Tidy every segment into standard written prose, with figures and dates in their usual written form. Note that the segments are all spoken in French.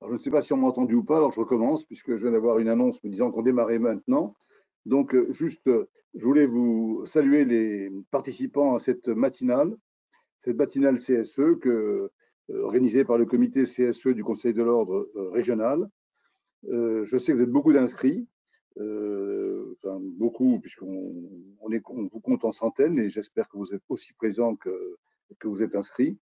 Alors, je ne sais pas si on m'a entendu ou pas, alors je recommence puisque je viens d'avoir une annonce me disant qu'on démarrait maintenant. Donc, je voulais vous saluer les participants à cette matinale CSE organisée par le comité CSE du Conseil de l'ordre régional. Je sais que vous êtes beaucoup d'inscrits, enfin beaucoup puisqu'on vous compte en centaines et j'espère que vous êtes aussi présents que vous êtes inscrits.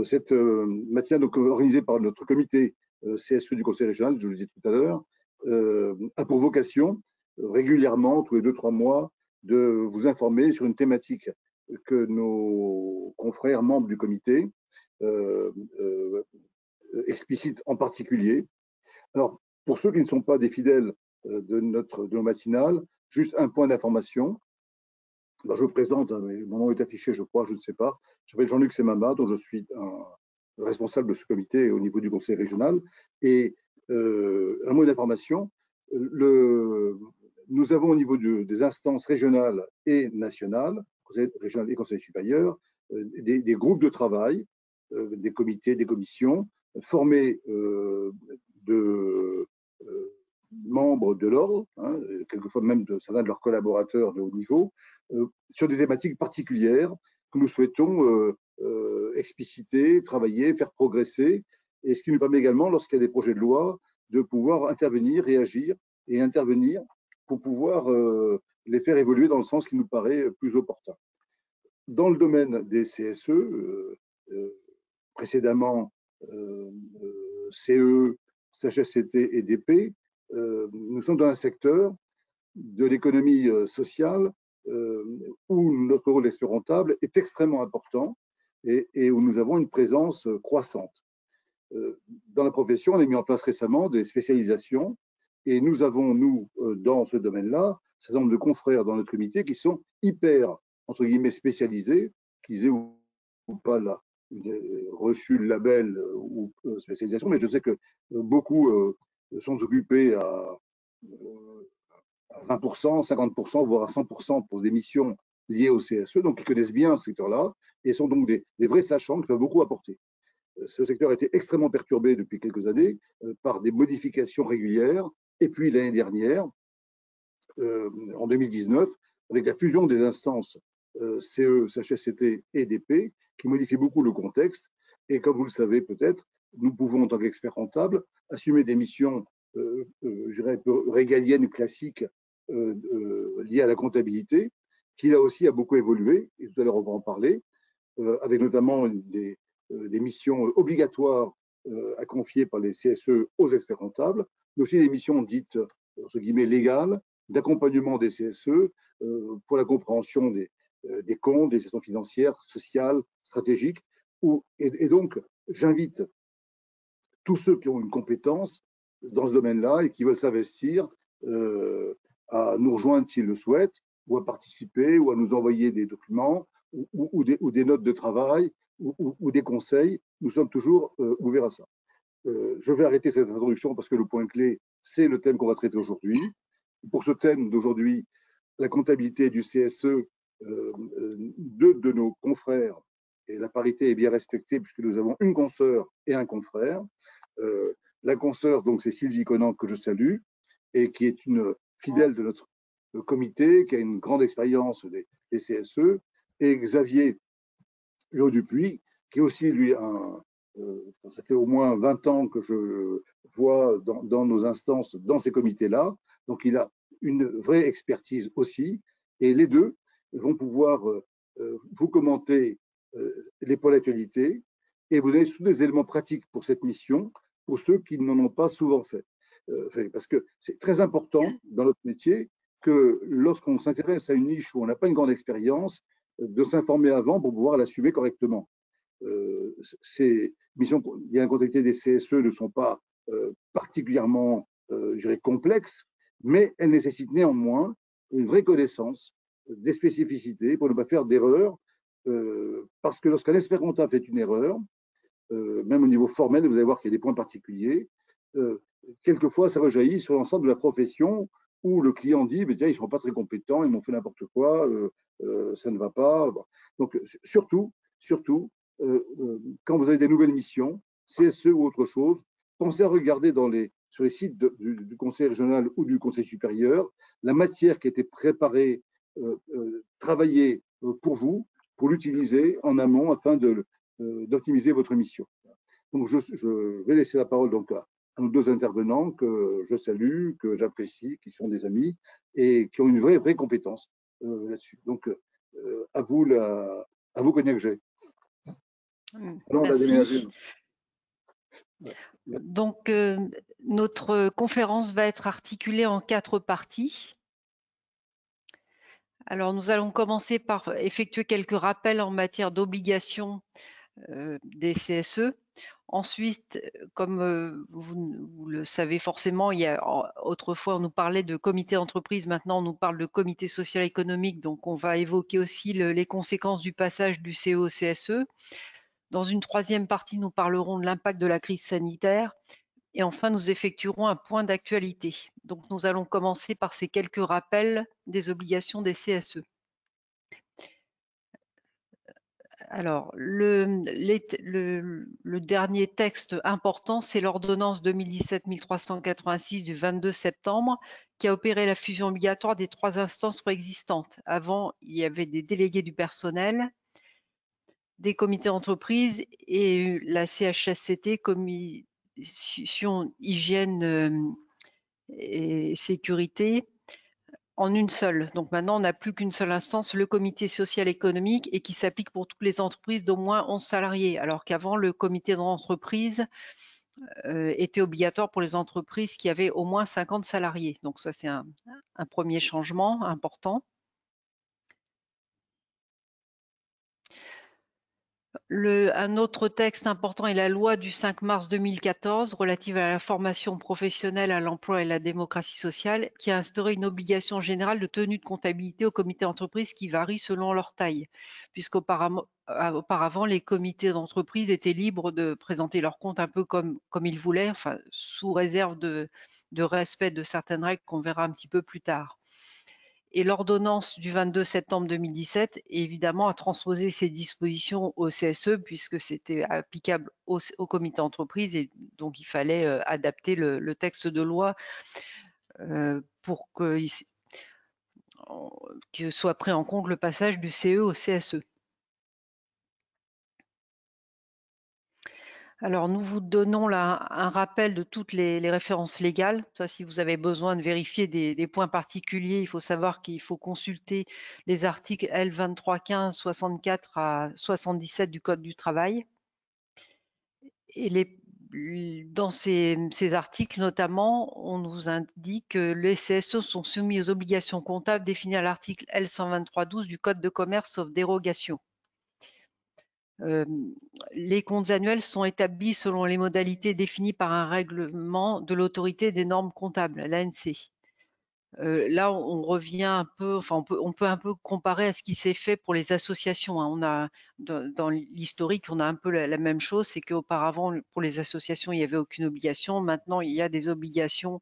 Cette matinale donc, organisée par notre comité CSE du Conseil régional, je le disais tout à l'heure, a pour vocation régulièrement, tous les 2-3 mois, de vous informer sur une thématique que nos confrères membres du comité euh, euh, explicitent en particulier. Alors, pour ceux qui ne sont pas des fidèles de nos matinales, juste un point d'information. Alors, je me présente, mon nom est affiché, je crois, je ne sais pas. Je m'appelle Jean-Luc Semama, dont je suis un responsable de ce comité au niveau du conseil régional. Et un mot d'information, nous avons au niveau des instances régionales et nationales, conseil régional et conseil supérieur, des groupes de travail, des comités, des commissions, formés de membres de l'ordre, hein, quelquefois même de certains de leurs collaborateurs de haut niveau, sur des thématiques particulières que nous souhaitons expliciter, travailler, faire progresser, et ce qui nous permet également, lorsqu'il y a des projets de loi, de pouvoir intervenir, réagir et intervenir pour pouvoir les faire évoluer dans le sens qui nous paraît plus opportun. Dans le domaine des CSE, précédemment CE, CHSCT et DP, nous sommes dans un secteur de l'économie sociale où notre rôle d'espérantable est extrêmement important et où nous avons une présence croissante. Dans la profession, on a mis en place récemment des spécialisations et nous avons, dans ce domaine-là, un certain nombre de confrères dans notre comité qui sont hyper, entre guillemets, spécialisés, qu'ils aient ou pas là, reçu le label ou spécialisation, mais je sais que beaucoup sont occupés à 20%, 50%, voire à 100% pour des missions liées au CSE, donc ils connaissent bien ce secteur-là et sont donc des vrais sachants qui peuvent beaucoup apporter. Ce secteur a été extrêmement perturbé depuis quelques années par des modifications régulières. Et puis l'année dernière, en 2019, avec la fusion des instances CE, CHSCT et DP, qui modifie beaucoup le contexte. Et comme vous le savez peut-être, nous pouvons, en tant qu'experts comptables, assumer des missions, je dirais, régaliennes, classiques, liées à la comptabilité, qui là aussi a beaucoup évolué, et tout à l'heure on va en parler, avec notamment des missions obligatoires à confier par les CSE aux experts comptables, mais aussi des missions dites, entre guillemets, légales, d'accompagnement des CSE pour la compréhension des comptes, des gestions financières, sociales, stratégiques. Et donc, j'invite tous ceux qui ont une compétence dans ce domaine-là et qui veulent s'investir à nous rejoindre s'ils le souhaitent, ou à participer, ou à nous envoyer des documents, ou des notes de travail, ou des conseils. Nous sommes toujours ouverts à ça. Je vais arrêter cette introduction parce que le point clé, c'est le thème qu'on va traiter aujourd'hui. Pour ce thème d'aujourd'hui, la comptabilité du CSE, deux de nos confrères, et la parité est bien respectée puisque nous avons une consoeur et un confrère. La consoeur, donc, c'est Sylvie Conan, que je salue, et qui est une fidèle de notre comité, qui a une grande expérience des CSE, et Xavier Huot-Dupuis, qui est aussi, lui, ça fait au moins 20 ans que je vois dans nos instances, dans ces comités-là, donc il a une vraie expertise aussi, et les deux vont pouvoir vous commenter les pôles actualités et vous donner tous les éléments pratiques pour cette mission, pour ceux qui n'en ont pas souvent fait. Parce que c'est très important dans notre métier que lorsqu'on s'intéresse à une niche où on n'a pas une grande expérience, de s'informer avant pour pouvoir l'assumer correctement. Ces missions liées à la comptabilité des CSE ne sont pas particulièrement, je dirais, complexes, mais elles nécessitent néanmoins une vraie connaissance des spécificités pour ne pas faire d'erreurs, parce que lorsqu'un expert comptable fait une erreur, même au niveau formel, vous allez voir qu'il y a des points particuliers, quelquefois ça rejaillit sur l'ensemble de la profession où le client dit, mais tiens, ils ne sont pas très compétents, ils m'ont fait n'importe quoi, ça ne va pas. Donc, surtout, quand vous avez des nouvelles missions, CSE ou autre chose, pensez à regarder sur les sites du Conseil régional ou du Conseil supérieur la matière qui a été préparée, travaillée pour vous, pour l'utiliser en amont afin d'optimiser votre mission. Donc, je vais laisser la parole donc à nos deux intervenants que je salue, que j'apprécie, qui sont des amis et qui ont une vraie compétence là-dessus. Donc, à vous, Cognac G. Merci. Donc, notre conférence va être articulée en 4 parties. Alors, nous allons commencer par effectuer quelques rappels en matière d'obligations des CSE. Ensuite, comme vous le savez forcément, autrefois on nous parlait de comité d'entreprise, maintenant on nous parle de comité social économique, donc on va évoquer aussi les conséquences du passage du CE au CSE. Dans une troisième partie, nous parlerons de l'impact de la crise sanitaire. Et enfin, nous effectuerons un point d'actualité. Donc, nous allons commencer par ces quelques rappels des obligations des CSE. Alors, le dernier texte important, c'est l'ordonnance 2017-1386 du 22 septembre qui a opéré la fusion obligatoire des 3 instances préexistantes. Avant, il y avait des délégués du personnel, des comités d'entreprise et la CHSCT, Commission Hygiène et Sécurité, en une seule. Donc maintenant, on n'a plus qu'une seule instance, le comité social économique, et qui s'applique pour toutes les entreprises d'au moins 11 salariés, alors qu'avant, le comité d'entreprise était obligatoire pour les entreprises qui avaient au moins 50 salariés. Donc ça, c'est un premier changement important. Un autre texte important est la loi du 5 mars 2014 relative à la formation professionnelle, à l'emploi et à la démocratie sociale, qui a instauré une obligation générale de tenue de comptabilité aux comités d'entreprise qui varie selon leur taille, puisqu'auparavant, les comités d'entreprise étaient libres de présenter leurs comptes un peu comme ils voulaient, enfin, sous réserve de respect de certaines règles qu'on verra un petit peu plus tard. Et l'ordonnance du 22 septembre 2017, évidemment, a transposé ces dispositions au CSE puisque c'était applicable au comité d'entreprise et donc il fallait adapter le texte de loi pour que soit pris en compte le passage du CE au CSE. Alors, nous vous donnons là un rappel de toutes les références légales. Ça, si vous avez besoin de vérifier des points particuliers, il faut savoir qu'il faut consulter les articles L2315 64 à 77 du Code du travail. Et dans ces articles, notamment, on nous indique que les CSE sont soumis aux obligations comptables définies à l'article L12312 du Code de commerce, sauf dérogation. Les comptes annuels sont établis selon les modalités définies par un règlement de l'autorité des normes comptables, l'ANC. Là, on revient un peu, enfin, on peut un peu comparer à ce qui s'est fait pour les associations. On a, dans l'historique, on a un peu la même chose, c'est qu'auparavant, pour les associations, il n'y avait aucune obligation. Maintenant, il y a des obligations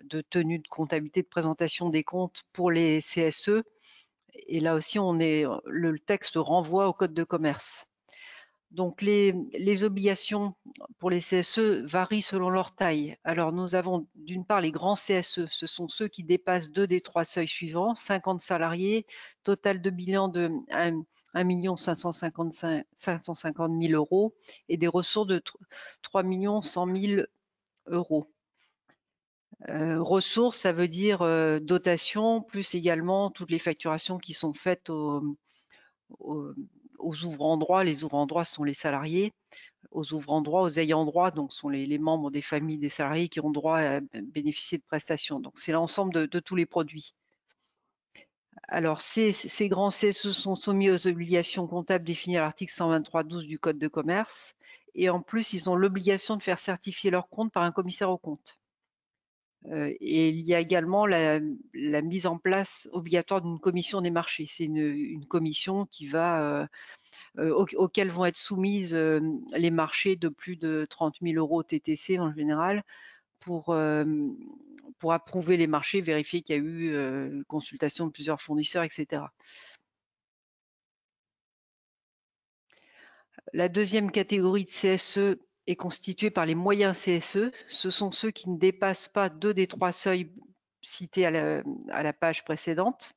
de tenue de comptabilité, de présentation des comptes pour les CSE. Et là aussi, le texte renvoie au Code de commerce. Donc, les obligations pour les CSE varient selon leur taille. Alors, nous avons d'une part les grands CSE, ce sont ceux qui dépassent 2 des 3 seuils suivants, 50 salariés, total de bilan de 1 550 000 euros et des ressources de 3 100 000 euros. Ressources, ça veut dire dotation, plus également toutes les facturations qui sont faites aux ouvrants droit. Les ouvrants droit sont les salariés, aux ouvrants droit, aux ayants droit, donc sont les membres des familles des salariés qui ont droit à bénéficier de prestations. Donc c'est l'ensemble de tous les produits. Alors ces grands CSE sont soumis aux obligations comptables définies à l'article 123.12 du Code de commerce et en plus ils ont l'obligation de faire certifier leurs comptes par un commissaire aux comptes. Et il y a également la mise en place obligatoire d'une commission des marchés. C'est une commission qui va auxquelles vont être soumises les marchés de plus de 30 000 euros TTC en général pour approuver les marchés, vérifier qu'il y a eu consultation de plusieurs fournisseurs, etc. La deuxième catégorie de CSE est constitué par les moyens CSE. Ce sont ceux qui ne dépassent pas 2 des 3 seuils cités à la page précédente,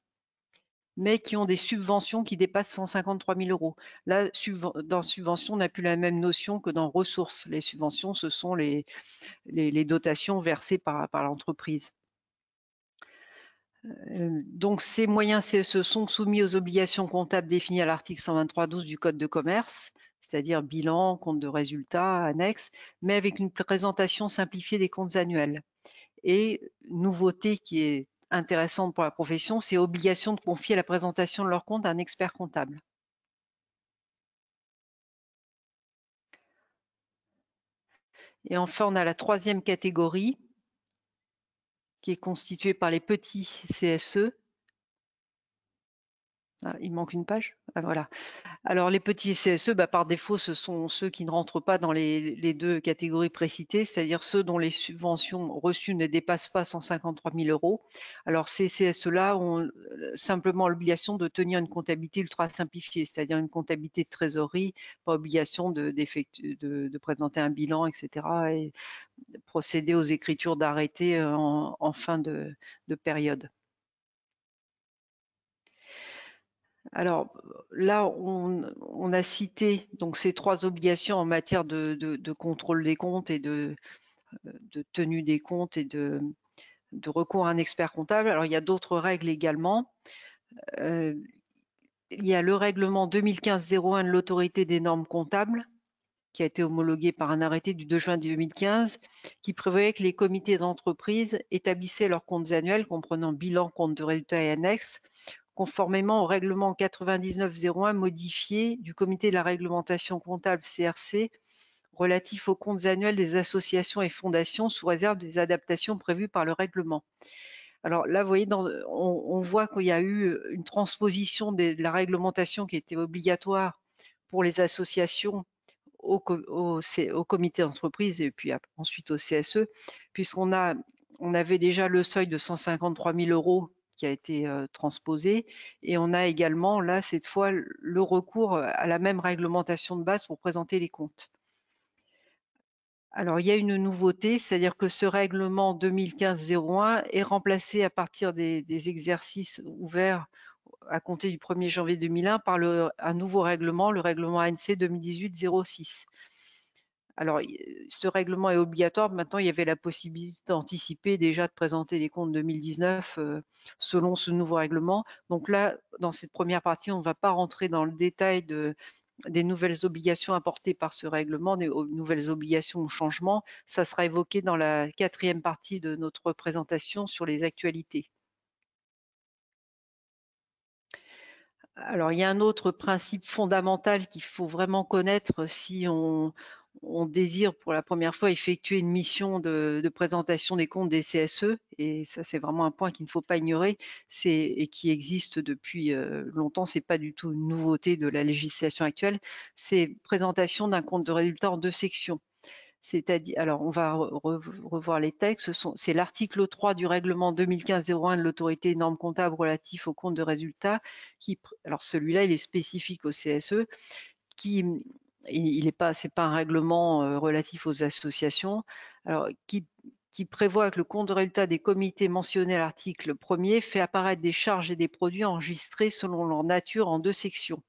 mais qui ont des subventions qui dépassent 153 000 euros. Là, dans subvention, on n'a plus la même notion que dans ressources. Les subventions, ce sont les dotations versées par l'entreprise. Donc, ces moyens CSE sont soumis aux obligations comptables définies à l'article 123.12 du Code de commerce, c'est-à-dire bilan, compte de résultats, annexe, mais avec une présentation simplifiée des comptes annuels. Et nouveauté qui est intéressante pour la profession, c'est obligation de confier la présentation de leurs comptes à un expert comptable. Et enfin, on a la troisième catégorie qui est constituée par les petits CSE. Ah, il manque une page. Ah, voilà. Alors, les petits CSE, par défaut, ce sont ceux qui ne rentrent pas dans les 2 catégories précitées, c'est-à-dire ceux dont les subventions reçues ne dépassent pas 153 000 euros. Alors, ces CSE-là ont simplement l'obligation de tenir une comptabilité ultra simplifiée, c'est-à-dire une comptabilité de trésorerie, pas obligation de présenter un bilan, etc., et procéder aux écritures d'arrêtés en fin de période. Alors là, on a cité donc ces 3 obligations en matière de contrôle des comptes et de tenue des comptes et de recours à un expert comptable. Alors il y a d'autres règles également. Il y a le règlement 2015-01 de l'autorité des normes comptables qui a été homologué par un arrêté du 2 juin 2015 qui prévoyait que les comités d'entreprise établissaient leurs comptes annuels comprenant bilan, compte de résultats et annexes conformément au règlement 99-01 modifié du comité de la réglementation comptable CRC relatif aux comptes annuels des associations et fondations sous réserve des adaptations prévues par le règlement. Alors là, vous voyez, on voit qu'il y a eu une transposition de la réglementation qui était obligatoire pour les associations au comité d'entreprise et puis ensuite au CSE, puisqu'on avait déjà le seuil de 153 000 euros qui a été transposé et on a également là cette fois le recours à la même réglementation de base pour présenter les comptes. Alors il y a une nouveauté, c'est-à-dire que ce règlement 2015-01 est remplacé à partir des exercices ouverts à compter du 1er janvier 2001 par un nouveau règlement, le règlement ANC 2018-06. Alors, ce règlement est obligatoire. Maintenant, il y avait la possibilité d'anticiper déjà de présenter les comptes 2019 selon ce nouveau règlement. Donc là, dans cette première partie, on ne va pas rentrer dans le détail des nouvelles obligations apportées par ce règlement, des nouvelles obligations ou changements. Ça sera évoqué dans la 4e partie de notre présentation sur les actualités. Alors, il y a un autre principe fondamental qu'il faut vraiment connaître si on désire pour la première fois effectuer une mission de présentation des comptes des CSE, et ça c'est vraiment un point qu'il ne faut pas ignorer, et qui existe depuis longtemps, c'est pas du tout une nouveauté de la législation actuelle, c'est présentation d'un compte de résultat en 2 sections. C'est-à-dire, alors on va revoir les textes, c'est l'article 3 du règlement 2015-01 de l'autorité des normes comptables relatif aux comptes de résultats, alors celui-là il est spécifique au CSE, c'est pas un règlement relatif aux associations, alors qui prévoit que le compte de résultat des comités mentionnés à l'article 1er fait apparaître des charges et des produits enregistrés selon leur nature en 2 sections.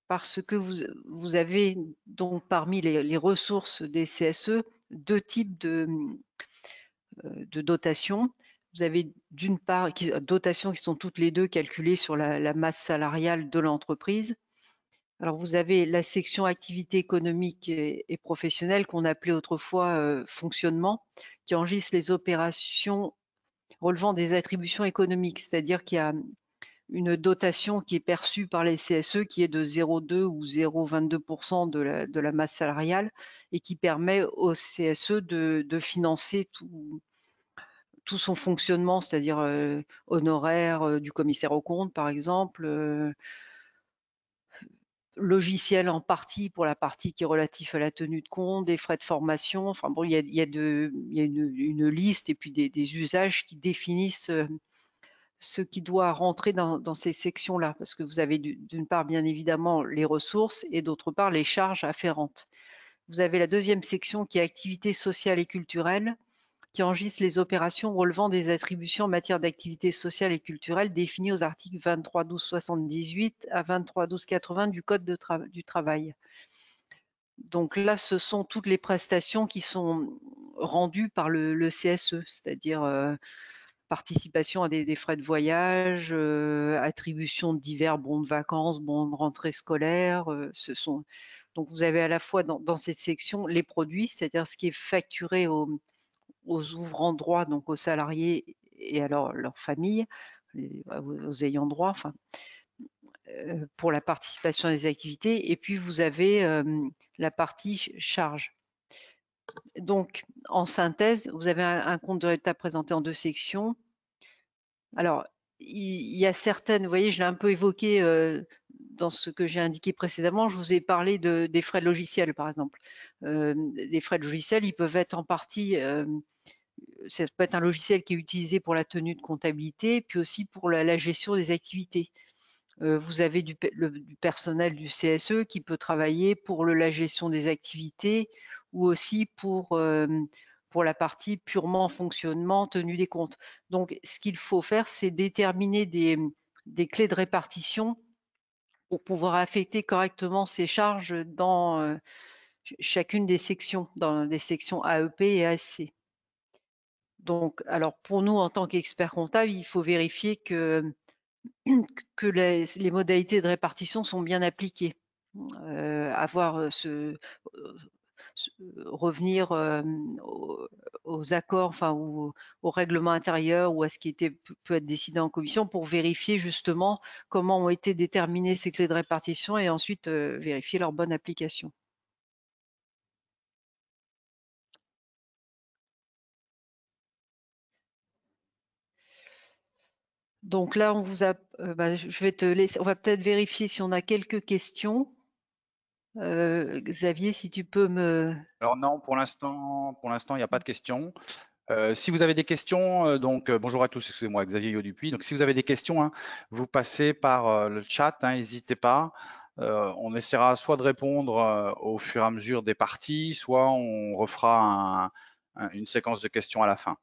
Parce que vous avez donc parmi les ressources des CSE 2 types de dotations. Vous avez d'une part dotations qui sont toutes les 2 calculées sur la masse salariale de l'entreprise. Alors vous avez la section activité économique et professionnelle qu'on appelait autrefois fonctionnement, qui enregistre les opérations relevant des attributions économiques, c'est-à-dire qu'il y a une dotation qui est perçue par les CSE qui est de 0,2 ou 0,22% de la masse salariale et qui permet au CSE de financer tout son fonctionnement, c'est-à-dire honoraires du commissaire aux comptes par exemple, logiciel en partie pour la partie qui est relative à la tenue de compte, des frais de formation, enfin bon, il y a une liste et puis des usages qui définissent ce qui doit rentrer dans ces sections-là, parce que vous avez d'une part bien évidemment les ressources et d'autre part les charges afférentes. vous avez la deuxième section qui est activités sociales et culturelles, qui enregistre les opérations relevant des attributions en matière d'activités sociales et culturelles définies aux articles 23.12.78 à 23.12.80 du Code du travail. Donc là, ce sont toutes les prestations qui sont rendues par le CSE, c'est-à-dire participation à des frais de voyage, attribution de divers bons de vacances, bons de rentrée scolaire. Donc vous avez à la fois dans cette section les produits, c'est-à-dire ce qui est facturé aux ouvrants droit, donc aux salariés et à leur famille, aux ayants droit, enfin, pour la participation à des activités. Et puis vous avez la partie charge. Donc en synthèse, vous avez un compte de résultat présenté en deux sections. Alors, il y a certaines, vous voyez, je l'ai un peu évoqué dans ce que j'ai indiqué précédemment, je vous ai parlé des frais de logiciel, par exemple. Les frais de logiciel, ils peuvent être en partie, ça peut être un logiciel qui est utilisé pour la tenue de comptabilité, puis aussi pour la gestion des activités. Vous avez du personnel du CSE qui peut travailler pour la gestion des activités ou aussi pour la partie purement fonctionnement, tenue des comptes. Donc, ce qu'il faut faire, c'est déterminer des clés de répartition pour pouvoir affecter correctement ces charges dans chacune des sections, dans des sections AEP et ASC. Donc, alors pour nous, en tant qu'experts comptables, il faut vérifier que les modalités de répartition sont bien appliquées. Revenir aux accords, enfin au règlement intérieur ou à ce qui peut être décidé en commission pour vérifier justement comment ont été déterminées ces clés de répartition et ensuite vérifier leur bonne application. Donc là, on vous a, je vais te laisser, on va peut-être vérifier si on a quelques questions. Xavier, si tu peux me... Alors non, pour l'instant, il n'y a pas de questions. Si vous avez des questions, bonjour à tous, excusez-moi, Xavier Yodupuis. Donc si vous avez des questions, hein, vous passez par le chat, n'hésitez pas. On essaiera soit de répondre au fur et à mesure des parties, soit on refera une séquence de questions à la fin.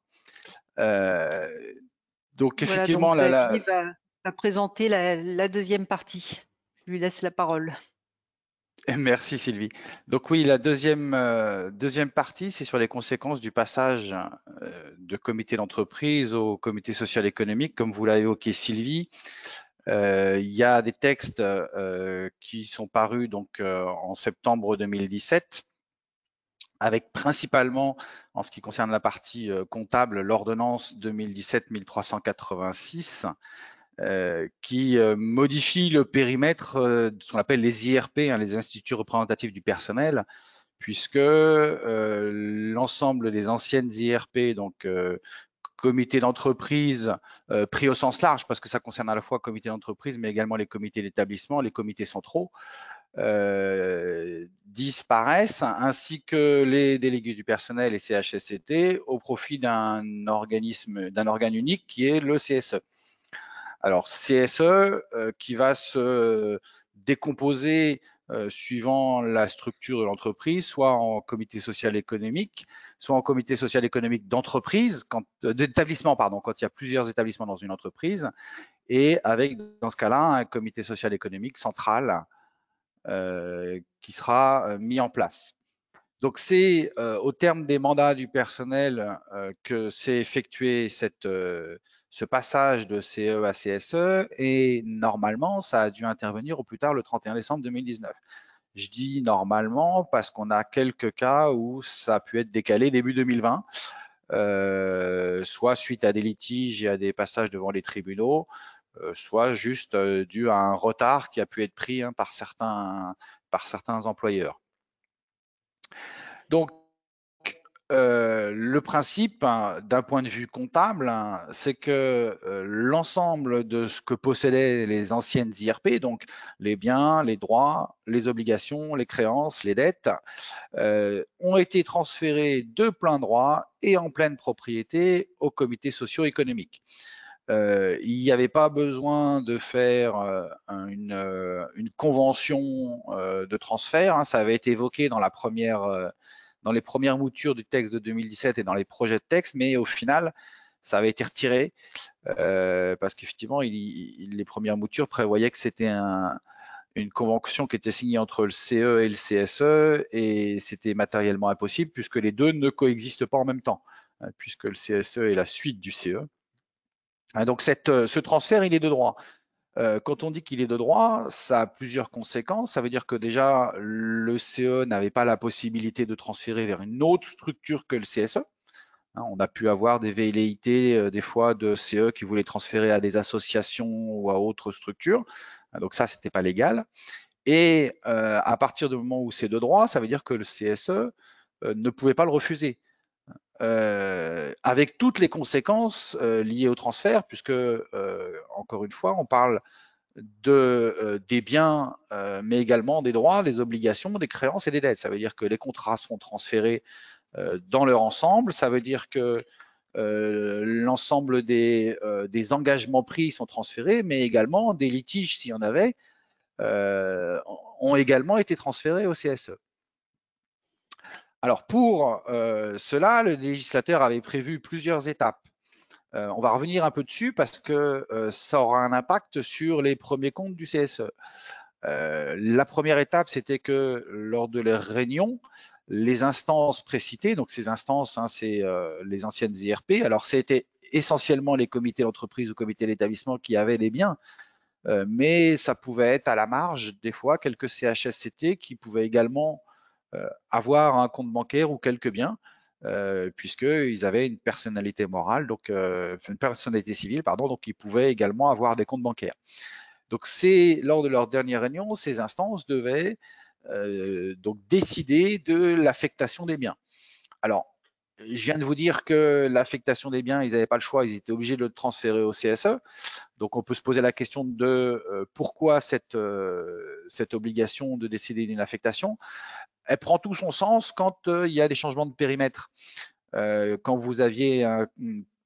Donc Voilà, effectivement, donc Xavier va présenter la deuxième partie. Je lui laisse la parole. merci Sylvie. Donc oui, la deuxième partie, c'est sur les conséquences du passage de comité d'entreprise au comité social économique, comme vous l'avez évoqué Sylvie. Il y a des textes qui sont parus donc en septembre 2017, avec principalement, en ce qui concerne la partie comptable, l'ordonnance 2017-1386, qui modifie le périmètre de ce qu'on appelle les IRP, hein, les instituts représentatifs du personnel, puisque l'ensemble des anciennes IRP, donc comité d'entreprise pris au sens large, parce que ça concerne à la fois comité d'entreprise, mais également les comités d'établissement, les comités centraux, disparaissent, ainsi que les délégués du personnel et CHSCT, au profit d'un organe unique qui est le CSE. Alors CSE qui va se décomposer suivant la structure de l'entreprise, soit en comité social économique, soit en comité social économique d'entreprise, d'établissement, pardon, quand il y a plusieurs établissements dans une entreprise, et avec dans ce cas-là un comité social économique central qui sera mis en place. Donc c'est au terme des mandats du personnel que s'est effectué ce passage de CE à CSE, et normalement ça a dû intervenir au plus tard le 31 décembre 2019. Je dis normalement parce qu'on a quelques cas où ça a pu être décalé début 2020, soit suite à des litiges et à des passages devant les tribunaux, soit juste dû à un retard qui a pu être pris par certains employeurs. Donc, le principe, hein, d'un point de vue comptable, hein, c'est que l'ensemble de ce que possédaient les anciennes IRP, donc les biens, les droits, les obligations, les créances, les dettes, ont été transférés de plein droit et en pleine propriété aux comités socio-économiques. il n'y avait pas besoin de faire une convention de transfert. Hein. Ça avait été évoqué dans dans les premières moutures du texte de 2017 et dans les projets de texte, mais au final, ça avait été retiré parce qu'effectivement, les premières moutures prévoyaient que c'était une convention qui était signée entre le CE et le CSE et c'était matériellement impossible puisque les deux ne coexistent pas en même temps, puisque le CSE est la suite du CE. Donc ce transfert, il est de droit. Quand on dit qu'il est de droit, ça a plusieurs conséquences. Ça veut dire que déjà, le CE n'avait pas la possibilité de transférer vers une autre structure que le CSE. On a pu avoir des velléités des fois de CE qui voulaient transférer à des associations ou à autres structures. Donc ça, c'était pas légal. Et à partir du moment où c'est de droit, ça veut dire que le CSE ne pouvait pas le refuser. Avec toutes les conséquences liées au transfert, puisque encore une fois, on parle des biens, mais également des droits, des obligations, des créances et des dettes. Ça veut dire que les contrats seront transférés dans leur ensemble. Ça veut dire que l'ensemble des engagements pris sont transférés, mais également des litiges, s'il y en avait, ont également été transférés au CSE. Alors pour cela, le législateur avait prévu plusieurs étapes. On va revenir un peu dessus parce que ça aura un impact sur les premiers comptes du CSE. La première étape, c'était que lors de leur réunion, les instances précitées, donc ces instances, hein, c'est les anciennes IRP, alors c'était essentiellement les comités d'entreprise ou comités d'établissement qui avaient des biens, mais ça pouvait être à la marge, des fois, quelques CHSCT qui pouvaient également avoir un compte bancaire ou quelques biens, puisqu'ils avaient une personnalité morale, donc une personnalité civile, pardon, donc ils pouvaient également avoir des comptes bancaires. Donc c'est lors de leur dernière réunion, ces instances devaient donc décider de l'affectation des biens. Alors, je viens de vous dire que l'affectation des biens, ils n'avaient pas le choix, ils étaient obligés de le transférer au CSE. Donc on peut se poser la question de pourquoi cette obligation de décider d'une affectation. Elle prend tout son sens quand il y a des changements de périmètre. Quand vous aviez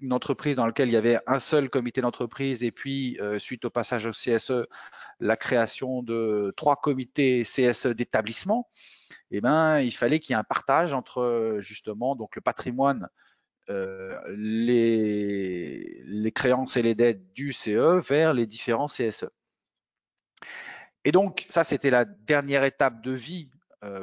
une entreprise dans laquelle il y avait un seul comité d'entreprise et puis suite au passage au CSE, la création de 3 comités CSE d'établissement, eh ben, il fallait qu'il y ait un partage entre justement donc le patrimoine, les créances et les dettes du CE vers les différents CSE. Et donc ça, c'était la dernière étape de vie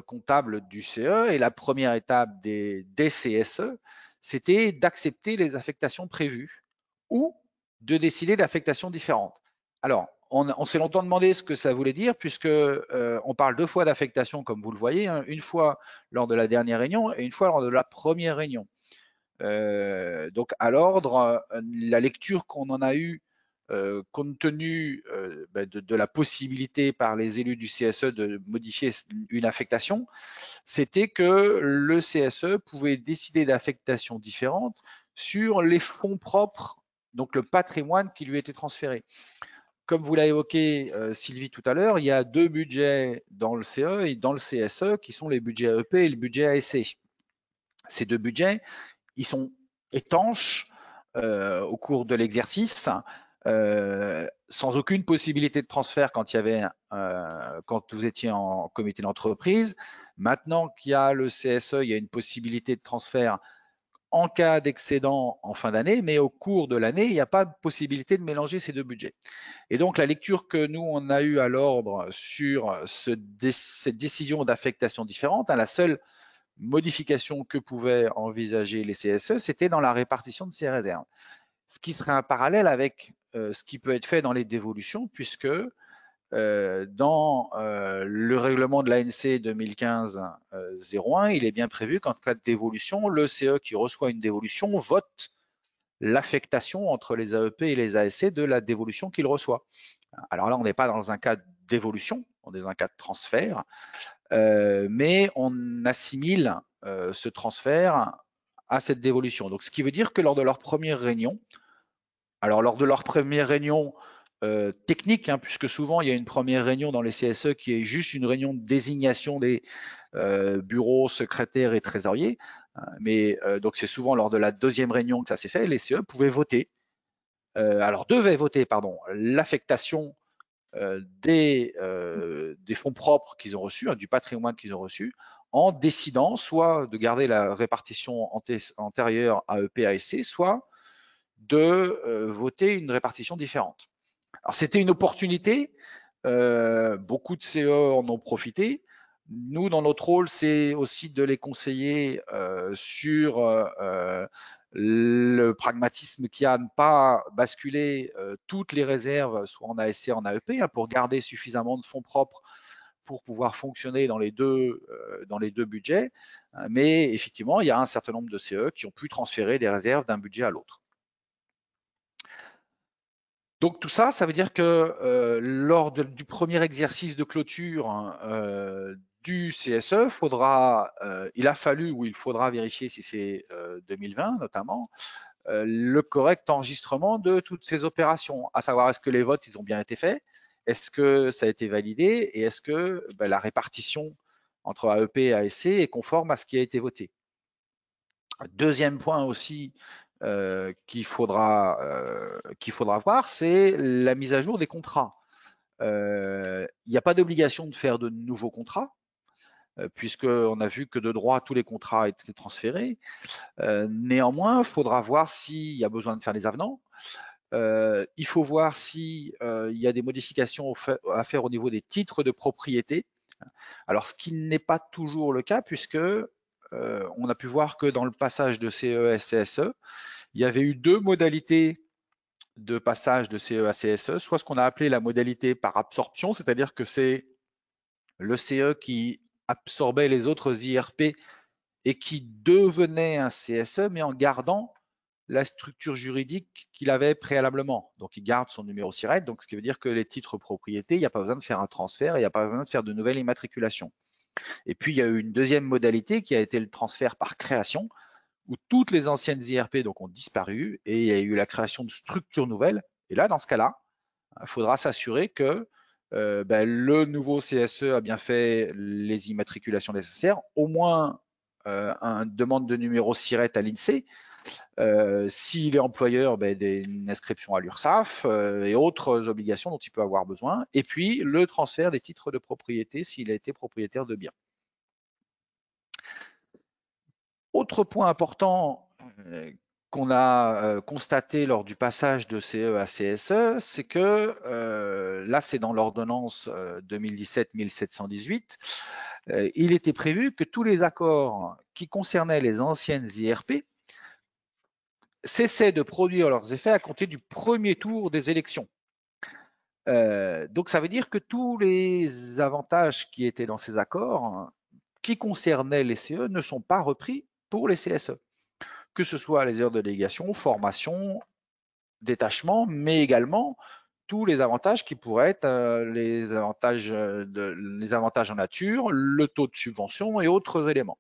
comptable du CE et la première étape des CSE, c'était d'accepter les affectations prévues ou de décider d'affectations différentes. Alors, on s'est longtemps demandé ce que ça voulait dire puisque on parle 2 fois d'affectation comme vous le voyez, hein, une fois lors de la dernière réunion et une fois lors de la première réunion. Donc à l'ordre, la lecture qu'on en a eue compte tenu de la possibilité par les élus du CSE de modifier une affectation, c'était que le CSE pouvait décider d'affectations différentes sur les fonds propres, donc le patrimoine qui lui était transféré. Comme vous l'avez évoqué, Sylvie, tout à l'heure, il y a 2 budgets dans le CE et dans le CSE qui sont les budgets EP et le budget ASC. Ces 2 budgets, ils sont étanches au cours de l'exercice, sans aucune possibilité de transfert quand il y avait quand vous étiez en comité d'entreprise. Maintenant qu'il y a le CSE, il y a une possibilité de transfert en cas d'excédent en fin d'année, mais au cours de l'année, il n'y a pas de possibilité de mélanger ces 2 budgets. Et donc la lecture que nous on a eue à l'ordre sur cette décision d'affectation différente, hein, la seule modification que pouvaient envisager les CSE, c'était dans la répartition de ces réserves. Ce qui serait un parallèle avec ce qui peut être fait dans les dévolutions, puisque dans le règlement de l'ANC 2015-01, il est bien prévu qu'en cas de dévolution, le CE qui reçoit une dévolution vote l'affectation entre les AEP et les ASC de la dévolution qu'il reçoit. Alors là, on n'est pas dans un cas de dévolution, on est dans un cas de transfert, mais on assimile ce transfert à cette dévolution. Donc, ce qui veut dire que lors de leur première réunion, alors lors de leur première réunion technique, hein, puisque souvent il y a une première réunion dans les CSE qui est juste une réunion de désignation des bureaux, secrétaires et trésoriers, mais donc c'est souvent lors de la deuxième réunion que ça s'est fait, les CE pouvaient voter alors devait voter, pardon, l'affectation des fonds propres qu'ils ont reçus, du patrimoine qu'ils ont reçu, en décidant soit de garder la répartition antérieure AEP-ASC, soit de voter une répartition différente. Alors c'était une opportunité, beaucoup de CE en ont profité. Nous, dans notre rôle, c'est aussi de les conseiller sur le pragmatisme qu'il y a à ne pas basculer toutes les réserves, soit en ASC, en AEP, pour garder suffisamment de fonds propres pour pouvoir fonctionner dans les deux budgets. Mais effectivement, il y a un certain nombre de CE qui ont pu transférer des réserves d'un budget à l'autre. Donc tout ça, ça veut dire que lors du premier exercice de clôture du CSE, il faudra vérifier si c'est 2020 notamment, le correct enregistrement de toutes ces opérations, à savoir est-ce que les votes ils ont bien été faits, est-ce que ça a été validé et est-ce que la répartition entre AEP et ASC est conforme à ce qui a été voté. Deuxième point aussi qu'il faudra voir, c'est la mise à jour des contrats. Il n'y a pas d'obligation de faire de nouveaux contrats, puisqu'on a vu que de droit, tous les contrats étaient transférés. Néanmoins, il faudra voir s'il y a besoin de faire des avenants. Il faut voir s'il y a des modifications à faire au niveau des titres de propriété. Alors, ce qui n'est pas toujours le cas, puisque on a pu voir que dans le passage de CE à CSE, il y avait eu deux modalités de passage de CE à CSE, soit ce qu'on a appelé la modalité par absorption, c'est-à-dire que c'est le CE qui absorbait les autres IRP et qui devenait un CSE, mais en gardant la structure juridique qu'il avait préalablement. Donc, il garde son numéro SIRET, donc ce qui veut dire que les titres propriétés, il n'y a pas besoin de faire un transfert, il n'y a pas besoin de faire de nouvelles immatriculations. Et puis, il y a eu une deuxième modalité qui a été le transfert par création, où toutes les anciennes IRP donc, ont disparu et il y a eu la création de structures nouvelles. Et là, dans ce cas-là, il faudra s'assurer que le nouveau CSE a bien fait les immatriculations nécessaires, au moins une demande de numéro SIRET à l'INSEE, s'il est employeur, une inscription à l'URSSAF et autres obligations dont il peut avoir besoin, et puis le transfert des titres de propriété s'il a été propriétaire de biens. Autre point important qu'on a constaté lors du passage de CE à CSE, c'est que là c'est dans l'ordonnance 2017-1718, il était prévu que tous les accords qui concernaient les anciennes IRP cessaient de produire leurs effets à compter du premier tour des élections. Donc ça veut dire que tous les avantages qui étaient dans ces accords qui concernaient les CE ne sont pas repris pour les CSE, que ce soit les heures de délégation, formation, détachement, mais également tous les avantages qui pourraient être les avantages en nature, le taux de subvention et autres éléments.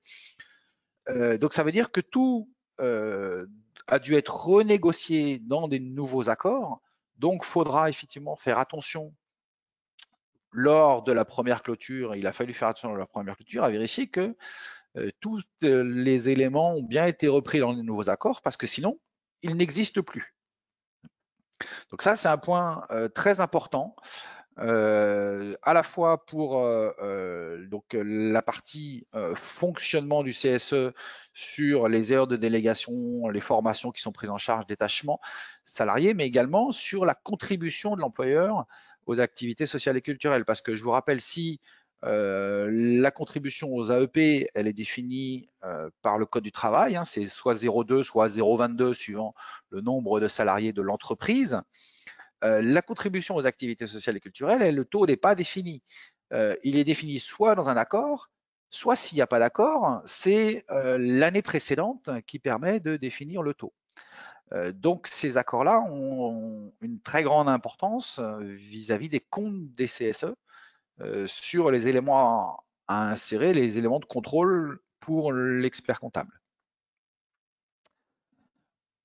Donc ça veut dire que tout a dû être renégocié dans des nouveaux accords, donc il faudra effectivement faire attention lors de la première clôture, il a fallu faire attention lors de la première clôture à vérifier que tous les éléments ont bien été repris dans les nouveaux accords parce que sinon, ils n'existent plus. Donc ça, c'est un point très important, à la fois pour donc, la partie fonctionnement du CSE sur les heures de délégation, les formations qui sont prises en charge, détachement salarié, mais également sur la contribution de l'employeur aux activités sociales et culturelles. Parce que je vous rappelle, si la contribution aux AEP, elle est définie par le Code du travail, c'est soit 0,2, soit 0,22 suivant le nombre de salariés de l'entreprise. La contribution aux activités sociales et culturelles, le taux n'est pas défini. Il est défini soit dans un accord, soit s'il n'y a pas d'accord, c'est l'année précédente qui permet de définir le taux. Donc ces accords-là ont une très grande importance vis-à-vis des comptes des CSE sur les éléments à insérer, les éléments de contrôle pour l'expert comptable.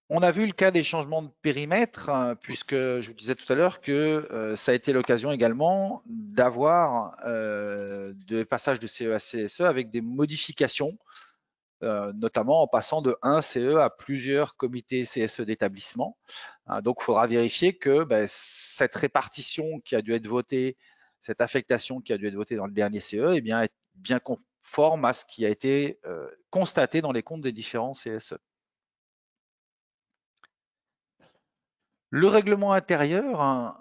On a vu le cas des changements de périmètre, puisque je vous disais tout à l'heure que ça a été l'occasion également d'avoir des passages de CE à CSE avec des modifications notamment en passant de un CE à plusieurs comités CSE d'établissement. Donc, il faudra vérifier que cette répartition qui a dû être votée, cette affectation qui a dû être votée dans le dernier CE, est bien conforme à ce qui a été constaté dans les comptes des différents CSE. Le règlement intérieur,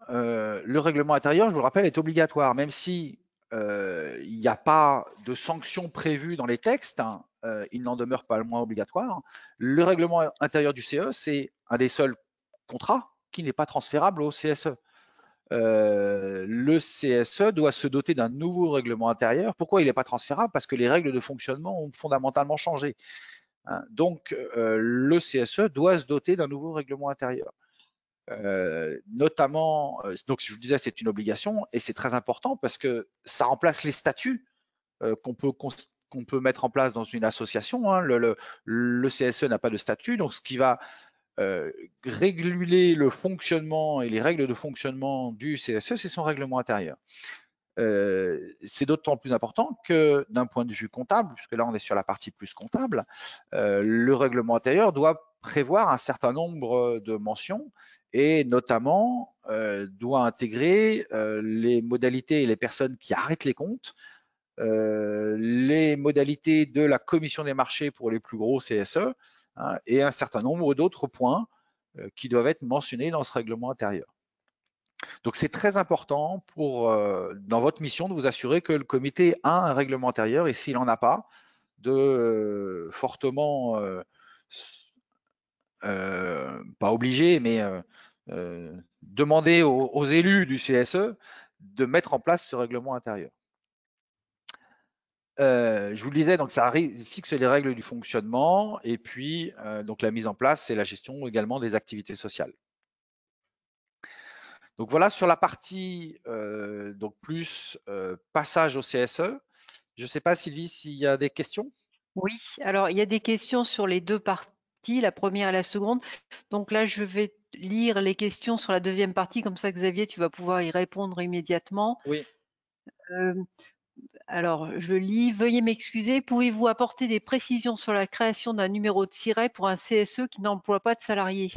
je vous le rappelle, est obligatoire, même si il n'y a pas de sanctions prévues dans les textes, il n'en demeure pas le moins obligatoire. Le règlement intérieur du CE, c'est un des seuls contrats qui n'est pas transférable au CSE. Le CSE doit se doter d'un nouveau règlement intérieur. Pourquoi il n'est pas transférable? Parce que les règles de fonctionnement ont fondamentalement changé. Donc, le CSE doit se doter d'un nouveau règlement intérieur. Notamment, donc je vous disais, c'est une obligation et c'est très important parce que ça remplace les statuts qu'on peut mettre en place dans une association. Le CSE n'a pas de statut, donc ce qui va réguler le fonctionnement et les règles de fonctionnement du CSE, c'est son règlement intérieur. C'est d'autant plus important que d'un point de vue comptable, puisque là on est sur la partie plus comptable, le règlement intérieur doit prévoir un certain nombre de mentions et notamment doit intégrer les modalités et les personnes qui arrêtent les comptes, les modalités de la commission des marchés pour les plus gros CSE et un certain nombre d'autres points qui doivent être mentionnés dans ce règlement intérieur. Donc c'est très important pour dans votre mission de vous assurer que le comité a un règlement intérieur et s'il n'en a pas, de fortement pas obligé, mais demander aux élus du CSE de mettre en place ce règlement intérieur. Je vous le disais, donc ça fixe les règles du fonctionnement et puis donc la mise en place, c'est la gestion également des activités sociales. Donc voilà sur la partie donc plus passage au CSE. Je ne sais pas Sylvie s'il y a des questions. Oui, alors il y a des questions sur les deux parties, la première et la seconde. Donc là, je vais lire les questions sur la deuxième partie, comme ça Xavier, tu vas pouvoir y répondre immédiatement. Oui. Alors, je lis, veuillez m'excuser, pouvez-vous apporter des précisions sur la création d'un numéro de siret pour un CSE qui n'emploie pas de salariés?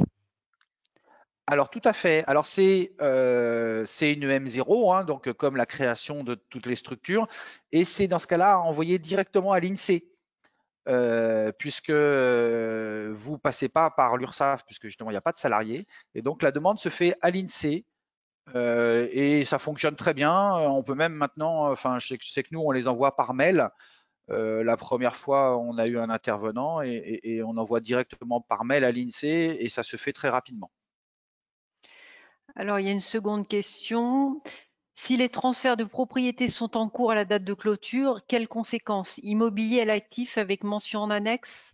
Alors tout à fait. Alors c'est une M0, donc comme la création de toutes les structures, et c'est dans ce cas-là envoyé directement à l'INSEE, puisque vous passez pas par l'URSSAF, puisque justement il n'y a pas de salariés, et donc la demande se fait à l'INSEE. Et ça fonctionne très bien. On peut même maintenant, enfin, je sais que nous, on les envoie par mail. La première fois, on a eu un intervenant et on envoie directement par mail à l'INSEE et ça se fait très rapidement. Alors, il y a une seconde question. Si les transferts de propriété sont en cours à la date de clôture, quelles conséquences? Immobilier à l'actif avec mention en annexe?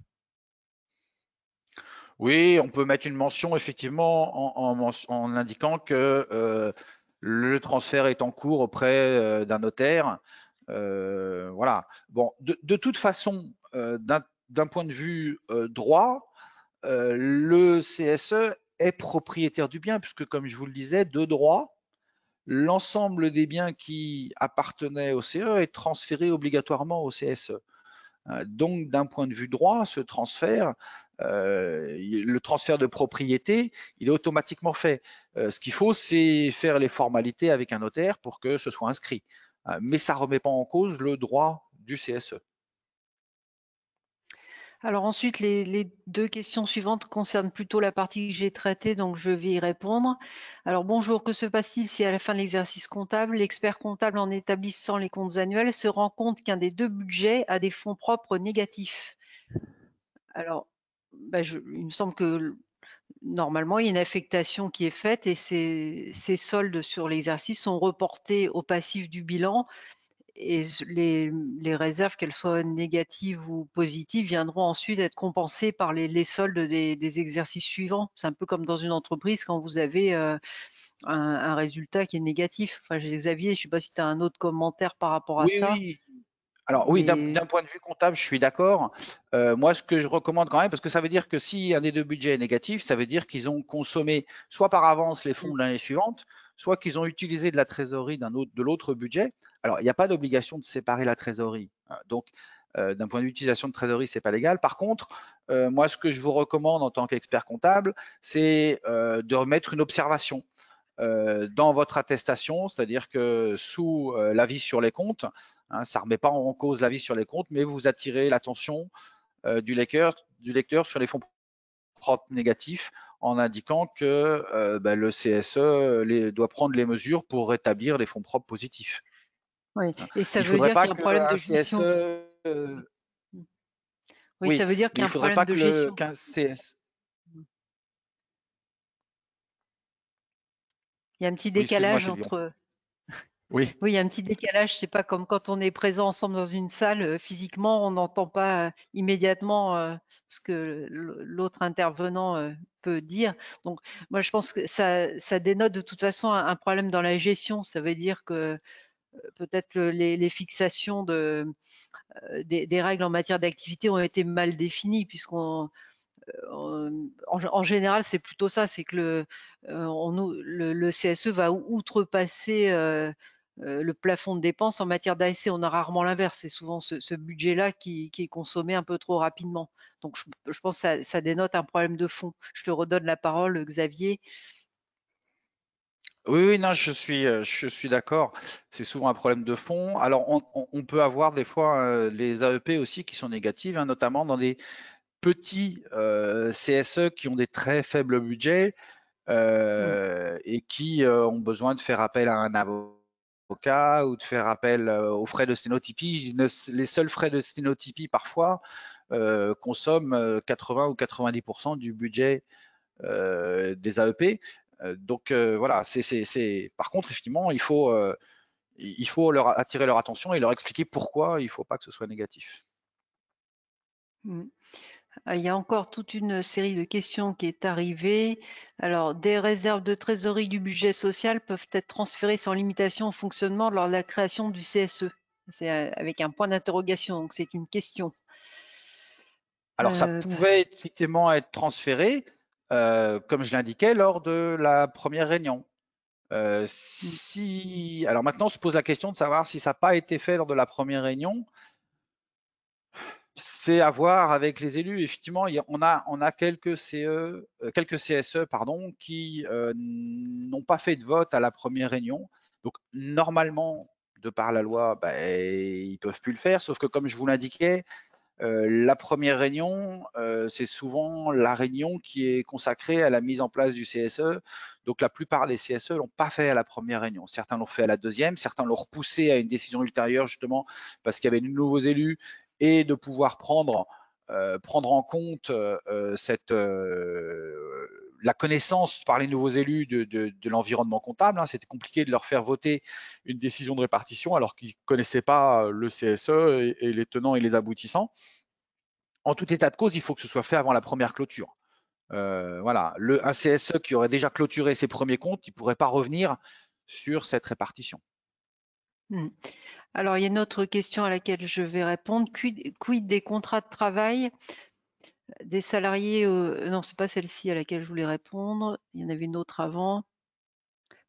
Oui, on peut mettre une mention effectivement en indiquant que le transfert est en cours auprès d'un notaire. Voilà. Bon, de toute façon, d'un point de vue droit, le CSE est propriétaire du bien, puisque comme je vous le disais, de droit, l'ensemble des biens qui appartenaient au CE est transféré obligatoirement au CSE. Donc, d'un point de vue droit, ce transfert, le transfert de propriété, il est automatiquement fait. Ce qu'il faut, c'est faire les formalités avec un notaire pour que ce soit inscrit. Mais ça ne remet pas en cause le droit du CSE. Alors ensuite, les deux questions suivantes concernent plutôt la partie que j'ai traitée, donc je vais y répondre. Alors bonjour, que se passe-t-il si à la fin de l'exercice comptable, l'expert comptable en établissant les comptes annuels se rend compte qu'un des deux budgets a des fonds propres négatifs? Alors, il me semble que normalement, il y a une affectation qui est faite et ces soldes sur l'exercice sont reportés au passif du bilan. Et les réserves, qu'elles soient négatives ou positives, viendront ensuite être compensées par les soldes des exercices suivants. C'est un peu comme dans une entreprise quand vous avez un résultat qui est négatif. Enfin, Xavier, je ne sais pas si tu as un autre commentaire par rapport à Oui, ça. oui. Alors oui, d'un point de vue comptable, je suis d'accord. Moi, ce que je recommande quand même, parce que ça veut dire que si un des deux budgets est négatif, ça veut dire qu'ils ont consommé soit par avance les fonds de l'année suivante, soit qu'ils ont utilisé de la trésorerie de l'autre budget Alors, il n'y a pas d'obligation de séparer la trésorerie. Donc, d'un point de vue d'utilisation de trésorerie, c'est pas légal. Par contre, moi, ce que je vous recommande en tant qu'expert comptable, c'est de remettre une observation dans votre attestation, c'est-à-dire que sous l'avis sur les comptes, ça ne remet pas en cause l'avis sur les comptes, mais vous attirez l'attention du lecteur sur les fonds propres négatifs en indiquant que le CSE doit prendre les mesures pour rétablir les fonds propres positifs. Oui, et ça Il ne veut faudrait dire pas qu'il y a un problème de qu'un gestion. CSE… Oui, ça veut dire qu'il mais y a il un ne faudrait problème pas de gestion. qu'un CS… Il y a un petit Oui, excuse-moi, décalage Sylvian. entre… Oui. Oui, il y a un petit décalage, c'est pas comme quand on est présent ensemble dans une salle, physiquement, on n'entend pas immédiatement ce que l'autre intervenant peut dire. Donc, moi, je pense que ça dénote de toute façon un problème dans la gestion. Ça veut dire que peut-être les fixations des règles en matière d'activité ont été mal définies, puisqu'on en général, c'est plutôt ça, c'est que le CSE va outrepasser le plafond de dépenses en matière d'ASC. On a rarement l'inverse, c'est souvent ce budget-là qui est consommé un peu trop rapidement. Donc, je pense que ça dénote un problème de fond. Je te redonne la parole, Xavier. Oui, non, je suis d'accord. C'est souvent un problème de fond. Alors, on peut avoir des fois les AEP aussi qui sont négatives, notamment dans des petits CSE qui ont des très faibles budgets et qui ont besoin de faire appel à un avocat ou de faire appel aux frais de sténotypie. Les seuls frais de sténotypie, parfois, consomment 80 ou 90% du budget des AEP. Donc voilà, par contre, effectivement, il faut leur attirer leur attention et leur expliquer pourquoi il ne faut pas que ce soit négatif. Il y a encore toute une série de questions qui est arrivée. Alors, des réserves de trésorerie du budget social peuvent être transférées sans limitation au fonctionnement lors de la création du CSE. C'est avec un point d'interrogation, donc c'est une question. Alors, ça pouvait effectivement être transféré, comme je l'indiquais, lors de la première réunion. Alors maintenant, on se pose la question de savoir si ça n'a pas été fait lors de la première réunion. C'est à voir avec les élus. Effectivement, on a quelques CSE qui n'ont pas fait de vote à la première réunion. Donc, normalement, de par la loi, ils ne peuvent plus le faire. Sauf que, comme je vous l'indiquais, la première réunion, c'est souvent la réunion qui est consacrée à la mise en place du CSE. Donc, la plupart des CSE ne l'ont pas fait à la première réunion. Certains l'ont fait à la deuxième, certains l'ont repoussé à une décision ultérieure, justement, parce qu'il y avait de nouveaux élus et de pouvoir prendre en compte la connaissance par les nouveaux élus de l'environnement comptable. C'était compliqué de leur faire voter une décision de répartition alors qu'ils ne connaissaient pas le CSE et les tenants et les aboutissants. En tout état de cause, il faut que ce soit fait avant la première clôture. Voilà, un CSE qui aurait déjà clôturé ses premiers comptes, il ne pourrait pas revenir sur cette répartition. Alors, il y a une autre question à laquelle je vais répondre. Quid des contrats de travail des salariés non, c'est pas celle-ci à laquelle je voulais répondre. Il y en avait une autre avant.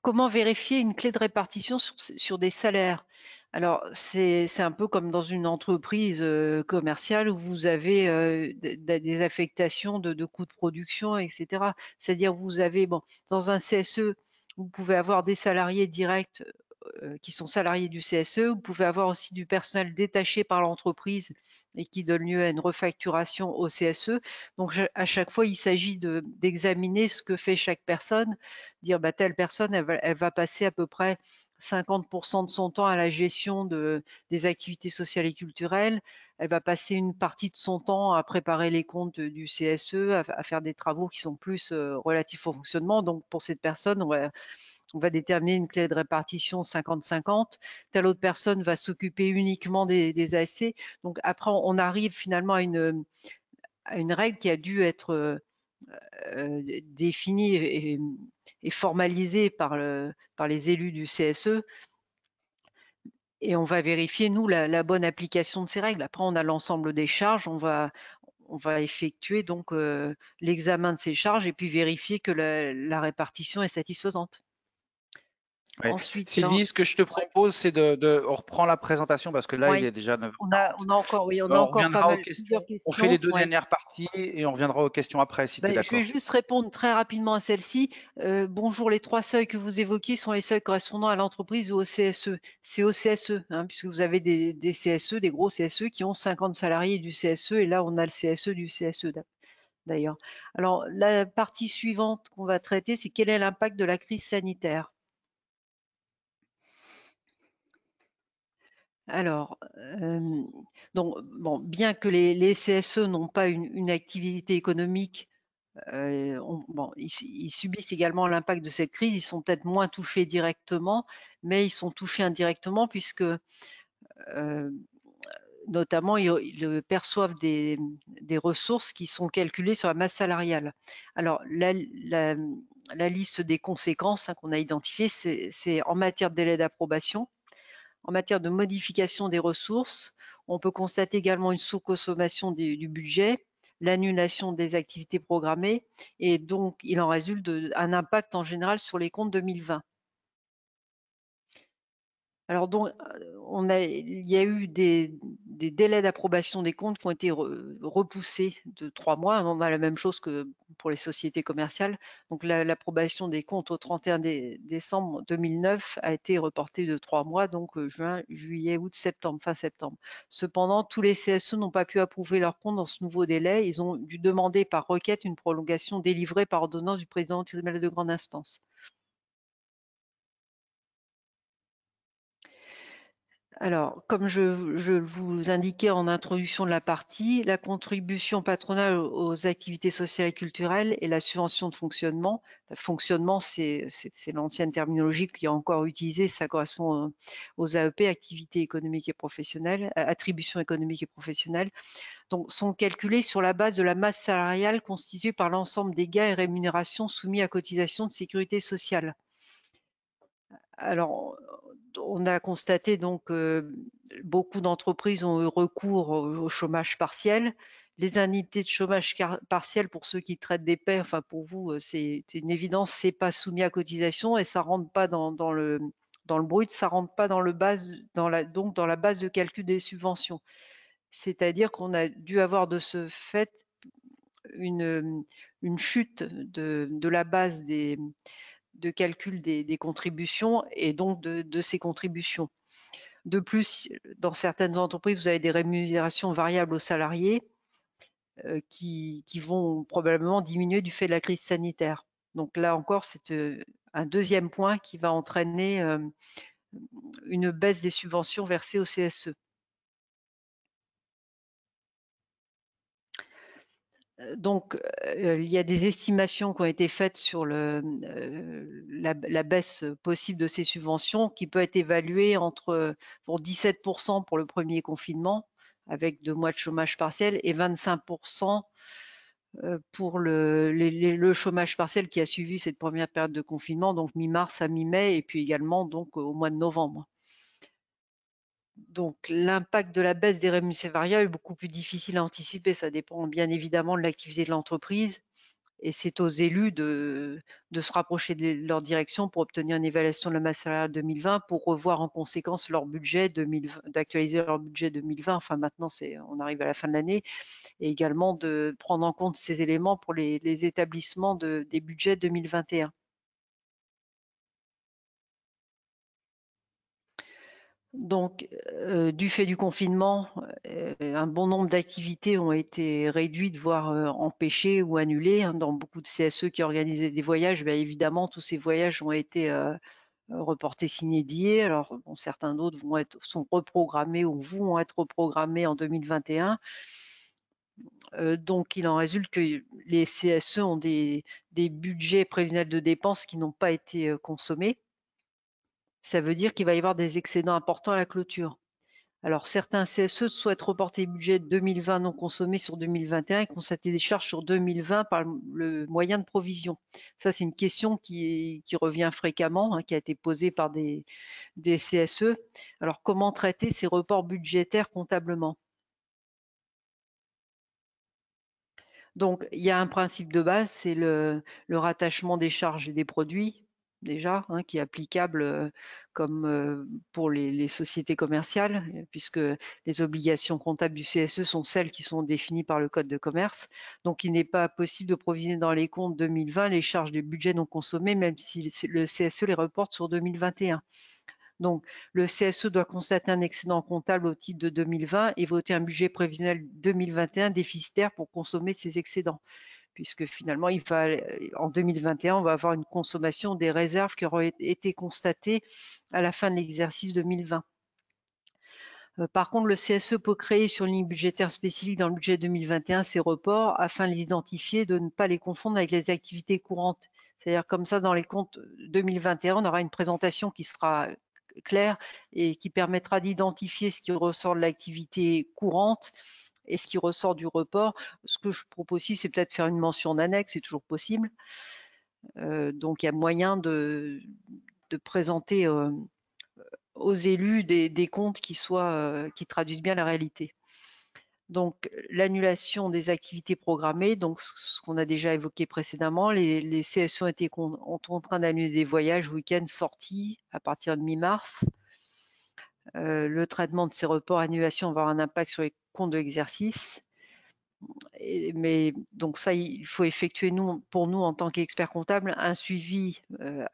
Comment vérifier une clé de répartition sur des salaires? Alors, c'est un peu comme dans une entreprise commerciale où vous avez des affectations de coûts de production, etc. C'est-à-dire, vous avez, dans un CSE, vous pouvez avoir des salariés directs qui sont salariés du CSE. Vous pouvez avoir aussi du personnel détaché par l'entreprise et qui donne lieu à une refacturation au CSE. Donc, à chaque fois, il s'agit d'examiner ce que fait chaque personne, dire telle personne, elle va passer à peu près 50% de son temps à la gestion des activités sociales et culturelles. Elle va passer une partie de son temps à préparer les comptes du CSE, à faire des travaux qui sont plus relatifs au fonctionnement. Donc, pour cette personne, on va déterminer une clé de répartition 50-50. Telle autre personne va s'occuper uniquement des ASC. Donc après, on arrive finalement à une règle qui a dû être définie et formalisée par les élus du CSE. Et on va vérifier, nous, la bonne application de ces règles. Après, on a l'ensemble des charges. On va effectuer donc l'examen de ces charges et puis vérifier que la répartition est satisfaisante. Ouais. Ensuite, Sylvie, ce que je te propose, c'est on reprend la présentation parce que là, il oui, est déjà 9h40. on a encore, oui, on a On encore pas reviendra aux mal, questions. plusieurs On fait les questions. deux Ouais. dernières parties et on reviendra aux questions après, si tu es Je vais d'accord. juste répondre très rapidement à celle-ci. Bonjour, les 3 seuils que vous évoquez sont les seuils correspondant à l'entreprise ou au CSE. C'est au CSE, hein, puisque vous avez des CSE, des gros CSE qui ont 50 salariés du CSE, et là, on a le CSE du CSE d'ailleurs. Alors, la partie suivante qu'on va traiter, c'est quel est l'impact de la crise sanitaire? Alors, donc, bon, bien que les CSE n'ont pas une activité économique, ils subissent également l'impact de cette crise. Ils sont peut-être moins touchés directement, mais ils sont touchés indirectement puisque, notamment, ils perçoivent des ressources qui sont calculées sur la masse salariale. Alors, la liste des conséquences, hein, qu'on a identifiées, c'est en matière de délai d'approbation, en matière de modification des ressources. On peut constater également une sous-consommation du budget, l'annulation des activités programmées, et donc il en résulte un impact en général sur les comptes 2020. Alors donc, il y a eu des délais d'approbation des comptes qui ont été repoussés de 3 mois. On a la même chose que pour les sociétés commerciales. Donc l'approbation des comptes au 31 décembre 2009 a été reportée de 3 mois, donc juin, juillet, août, septembre, fin septembre. Cependant, tous les CSE n'ont pas pu approuver leurs comptes dans ce nouveau délai. Ils ont dû demander par requête une prolongation délivrée par ordonnance du président du tribunal de grande instance. Alors, comme je vous indiquais en introduction de la partie, la contribution patronale aux activités sociales et culturelles et la subvention de fonctionnement. Le fonctionnement, c'est l'ancienne terminologie qui est encore utilisée, ça correspond aux AEP, activités économiques et professionnelles, attributions économiques et professionnelles, donc sont calculées sur la base de la masse salariale constituée par l'ensemble des gains et rémunérations soumis à cotisation de sécurité sociale. Alors, on a constaté donc beaucoup d'entreprises ont eu recours au chômage partiel. Les indemnités de chômage partiel, pour ceux qui traitent des paies, enfin pour vous, c'est une évidence, c'est pas soumis à cotisation et ça rentre pas dans le brut, ça rentre pas dans la base de calcul des subventions. C'est-à-dire qu'on a dû avoir de ce fait une chute de la base de calcul des contributions et donc de ces contributions. De plus, dans certaines entreprises, vous avez des rémunérations variables aux salariés qui vont probablement diminuer du fait de la crise sanitaire. Donc là encore, c'est un deuxième point qui va entraîner une baisse des subventions versées au CSE. Donc, il y a des estimations qui ont été faites sur la baisse possible de ces subventions qui peut être évaluée pour 17% pour le premier confinement, avec 2 mois de chômage partiel, et 25% pour le chômage partiel qui a suivi cette première période de confinement, donc mi-mars à mi-mai, et puis également donc au mois de novembre. Donc, l'impact de la baisse des rémunérations variables est beaucoup plus difficile à anticiper. Ça dépend bien évidemment de l'activité de l'entreprise. Et c'est aux élus de se rapprocher de leur direction pour obtenir une évaluation de la masse salariale 2020, pour revoir en conséquence leur budget d'actualiser leur budget 2020. Enfin, maintenant, on arrive à la fin de l'année. Et également de prendre en compte ces éléments pour les établissements des budgets 2021. Donc, du fait du confinement, un bon nombre d'activités ont été réduites, voire empêchées ou annulées, hein. Dans beaucoup de CSE qui organisaient des voyages, bien évidemment, tous ces voyages ont été reportés sine die. Alors, bon, certains d'autres sont reprogrammés ou vont être reprogrammés en 2021. Donc, il en résulte que les CSE ont des budgets prévisionnels de dépenses qui n'ont pas été consommés. Ça veut dire qu'il va y avoir des excédents importants à la clôture. Alors, certains CSE souhaitent reporter le budget 2020 non consommé sur 2021 et constater des charges sur 2020 par le moyen de provision. Ça, c'est une question qui revient fréquemment, hein, qui a été posée par des CSE. Alors, comment traiter ces reports budgétaires comptablement? Donc, il y a un principe de base, c'est le rattachement des charges et des produits. déjà, hein, qui est applicable comme pour les sociétés commerciales, puisque les obligations comptables du CSE sont celles qui sont définies par le Code de commerce. Donc, il n'est pas possible de provisionner dans les comptes 2020 les charges du budget non consommées, même si le CSE les reporte sur 2021. Donc, le CSE doit constater un excédent comptable au titre de 2020 et voter un budget prévisionnel 2021 déficitaire pour consommer ces excédents, puisque finalement, en 2021, on va avoir une consommation des réserves qui auraient été constatées à la fin de l'exercice 2020. Par contre, le CSE peut créer sur une ligne budgétaire spécifique dans le budget 2021 ces reports afin de les identifier, de ne pas les confondre avec les activités courantes. C'est-à-dire comme ça, dans les comptes 2021, on aura une présentation qui sera claire et qui permettra d'identifier ce qui ressort de l'activité courante et ce qui ressort du report. Ce que je propose aussi, c'est peut-être faire une mention d'annexe, c'est toujours possible. Donc, il y a moyen de présenter aux élus des comptes qui traduisent bien la réalité. Donc, l'annulation des activités programmées, donc ce qu'on a déjà évoqué précédemment, les CSE sont en train d'annuler des voyages, week-ends, sorties à partir de mi-mars. Le traitement de ces reports, annulations va avoir un impact sur les comptes de l'exercice. Mais donc ça, il faut effectuer pour nous en tant qu'experts comptables un suivi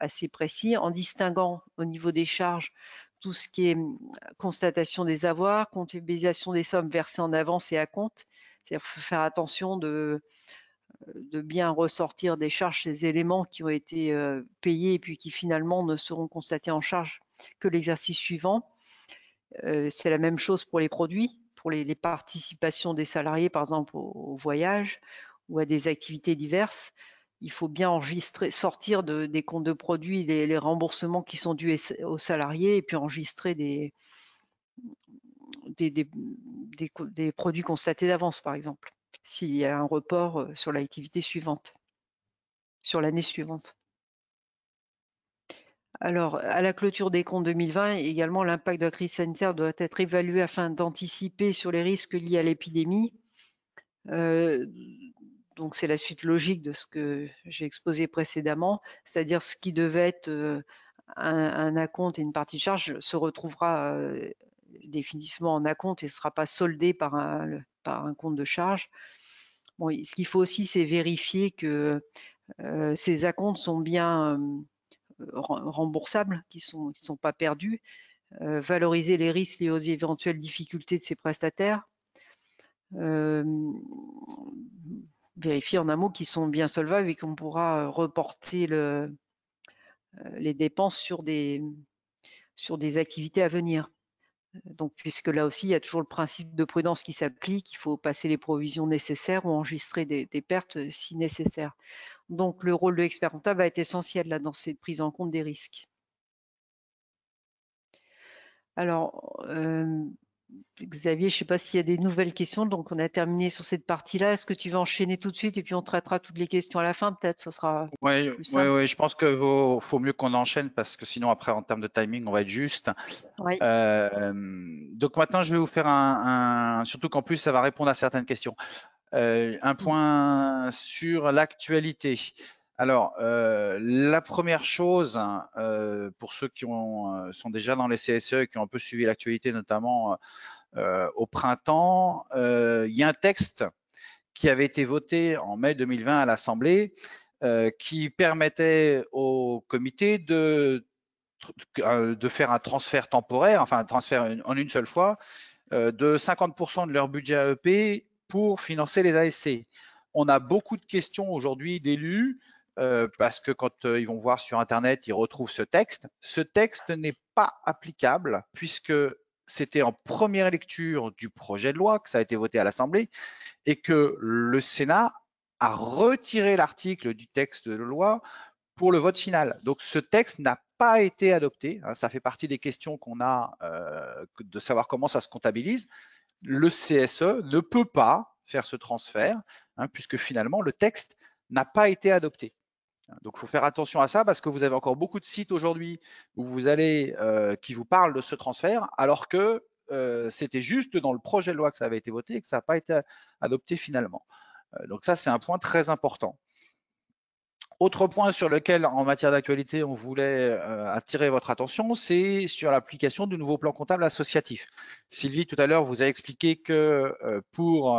assez précis en distinguant au niveau des charges tout ce qui est constatation des avoirs, comptabilisation des sommes versées en avance et à compte. C'est-à-dire qu'il faut faire attention de bien ressortir des charges, ces éléments qui ont été payés et puis qui finalement ne seront constatés en charge que l'exercice suivant. C'est la même chose pour les produits, pour les participations des salariés, par exemple au voyage ou à des activités diverses. Il faut bien sortir des comptes de produits les remboursements qui sont dus aux salariés et puis enregistrer des produits constatés d'avance, par exemple, s'il y a un report sur l'activité suivante, sur l'année suivante. Alors, à la clôture des comptes 2020, également, l'impact de la crise sanitaire doit être évalué afin d'anticiper sur les risques liés à l'épidémie. Donc, c'est la suite logique de ce que j'ai exposé précédemment, c'est-à-dire ce qui devait être un acompte et une partie de charge se retrouvera définitivement en acompte et ne sera pas soldé par un compte de charge. Bon, ce qu'il faut aussi, c'est vérifier que ces acomptes sont bien remboursables, qui ne sont pas perdus, valoriser les risques liés aux éventuelles difficultés de ces prestataires, vérifier en un mot qu'ils sont bien solvables et qu'on pourra reporter les dépenses sur des activités à venir. Donc, puisque là aussi, il y a toujours le principe de prudence qui s'applique, il faut passer les provisions nécessaires ou enregistrer des pertes si nécessaire. Donc, le rôle de l'expert comptable va être essentiel là, dans cette prise en compte des risques. Alors, Xavier, je ne sais pas s'il y a des nouvelles questions, donc on a terminé sur cette partie-là. Est-ce que tu vas enchaîner tout de suite et puis on traitera toutes les questions à la fin, peut-être, ce sera plus simple. Oui, je pense qu'il faut mieux qu'on enchaîne parce que sinon après en termes de timing, on va être juste. Oui. Donc maintenant, je vais vous faire surtout qu'en plus, ça va répondre à certaines questions. Un point sur l'actualité. Alors, la première chose, pour ceux qui sont déjà dans les CSE et qui ont un peu suivi l'actualité, notamment au printemps, il y a un texte qui avait été voté en mai 2020 à l'Assemblée qui permettait au comité de faire un transfert temporaire, enfin un transfert en une seule fois, de 50% de leur budget AEP pour financer les ASC. On a beaucoup de questions aujourd'hui d'élus parce que quand ils vont voir sur Internet, ils retrouvent ce texte. Ce texte n'est pas applicable puisque c'était en première lecture du projet de loi que ça a été voté à l'Assemblée et que le Sénat a retiré l'article du texte de loi pour le vote final. Donc ce texte n'a pas été adopté. Ça fait partie des questions qu'on a de savoir comment ça se comptabilise. Le CSE ne peut pas faire ce transfert puisque finalement le texte n'a pas été adopté. Donc, il faut faire attention à ça parce que vous avez encore beaucoup de sites aujourd'hui où vous allez qui vous parlent de ce transfert alors que c'était juste dans le projet de loi que ça avait été voté et que ça n'a pas été adopté finalement. Donc ça, c'est un point très important. Autre point sur lequel, en matière d'actualité, on voulait attirer votre attention, c'est sur l'application du nouveau plan comptable associatif. Sylvie, tout à l'heure, vous a expliqué que pour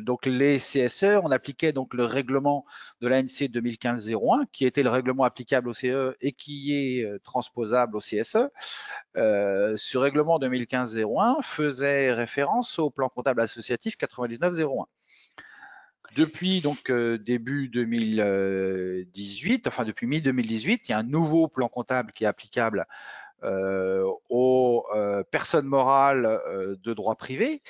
donc les CSE, on appliquait donc le règlement de l'ANC 2015-01, qui était le règlement applicable au CE et qui est transposable au CSE. Ce règlement 2015-01 faisait référence au plan comptable associatif 99-01. Depuis donc début 2018, enfin depuis mi-2018, il y a un nouveau plan comptable qui est applicable aux personnes morales de droit privé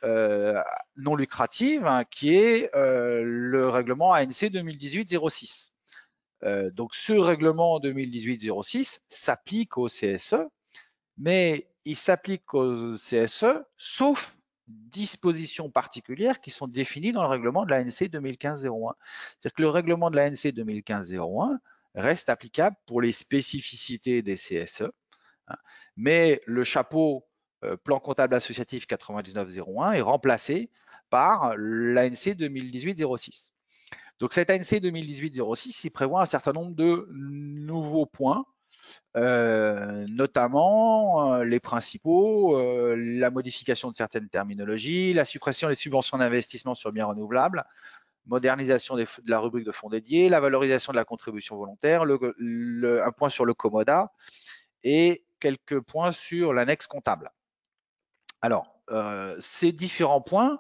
non lucratives, hein, qui est le règlement ANC 2018-06. Donc ce règlement 2018-06 s'applique au CSE, mais il s'applique au CSE sauf dispositions particulières qui sont définies dans le règlement de l'ANC 2015-01. C'est-à-dire que le règlement de l'ANC 2015-01 reste applicable pour les spécificités des CSE, hein, mais le chapeau plan comptable associatif 99-01 est remplacé par l'ANC 2018-06. Donc cette ANC 2018-06, il prévoit un certain nombre de nouveaux points, notamment les principaux, la modification de certaines terminologies, la suppression des subventions d'investissement sur biens renouvelables, modernisation de la rubrique de fonds dédiés, la valorisation de la contribution volontaire, un point sur le Comoda et quelques points sur l'annexe comptable. Alors, ces différents points,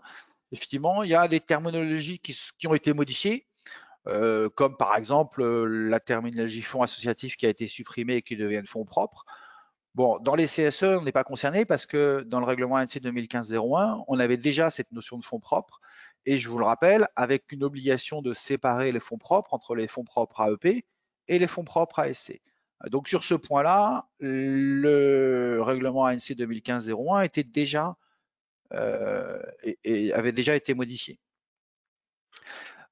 effectivement, il y a des terminologies qui ont été modifiées, comme par exemple la terminologie fonds associatifs qui a été supprimée et qui deviennent fonds propres. Bon, dans les CSE, on n'est pas concerné parce que dans le règlement ANC 2015-01, on avait déjà cette notion de fonds propres et je vous le rappelle, avec une obligation de séparer les fonds propres entre les fonds propres AEP et les fonds propres ASC. Donc sur ce point-là, le règlement ANC 2015-01 était déjà avait déjà été modifié.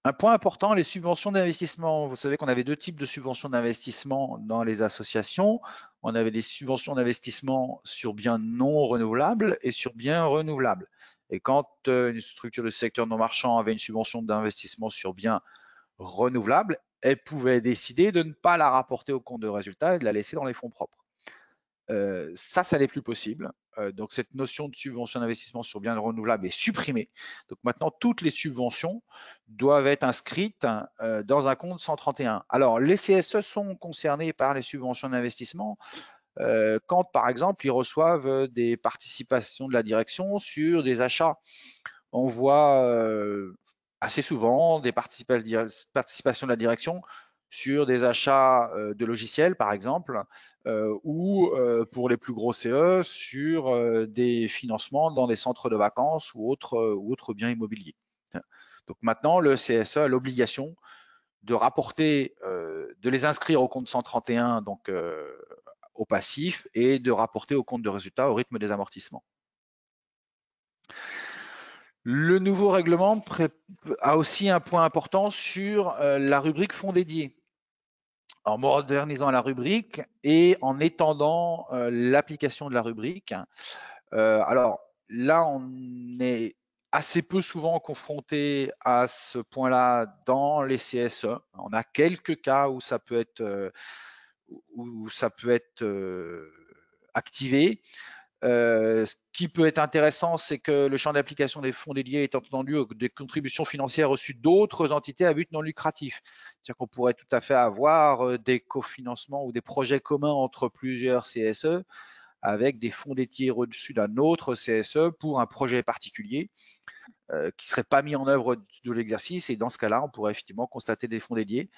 Un point important, les subventions d'investissement. Vous savez qu'on avait deux types de subventions d'investissement dans les associations. On avait des subventions d'investissement sur biens non renouvelables et sur biens renouvelables. Et quand une structure de secteur non marchand avait une subvention d'investissement sur biens renouvelables, elle pouvait décider de ne pas la rapporter au compte de résultat et de la laisser dans les fonds propres. Ça n'est plus possible. Donc cette notion de subvention d'investissement sur biens renouvelables est supprimée. Donc maintenant, toutes les subventions doivent être inscrites dans un compte 131. Alors les CSE sont concernés par les subventions d'investissement quand, par exemple, ils reçoivent des participations de la direction sur des achats. On voit assez souvent des participations de la direction sur des achats de logiciels, par exemple, ou pour les plus gros CE, sur des financements dans des centres de vacances ou autres biens immobiliers. Donc maintenant, le CSE a l'obligation de rapporter, de les inscrire au compte 131, donc au passif, et de rapporter au compte de résultat au rythme des amortissements. Le nouveau règlement a aussi un point important sur la rubrique fonds dédiés. En modernisant la rubrique et en étendant l'application de la rubrique. Alors là, on est assez peu souvent confronté à ce point-là dans les CSE. On a quelques cas où ça peut être, activé. Ce qui peut être intéressant, c'est que le champ d'application des fonds dédiés est entendu des contributions financières reçues d'autres entités à but non lucratif. C'est-à-dire qu'on pourrait tout à fait avoir des cofinancements ou des projets communs entre plusieurs CSE avec des fonds dédiés reçus d'un autre CSE pour un projet particulier qui ne serait pas mis en œuvre de l'exercice. Et dans ce cas-là, on pourrait effectivement constater des fonds dédiés,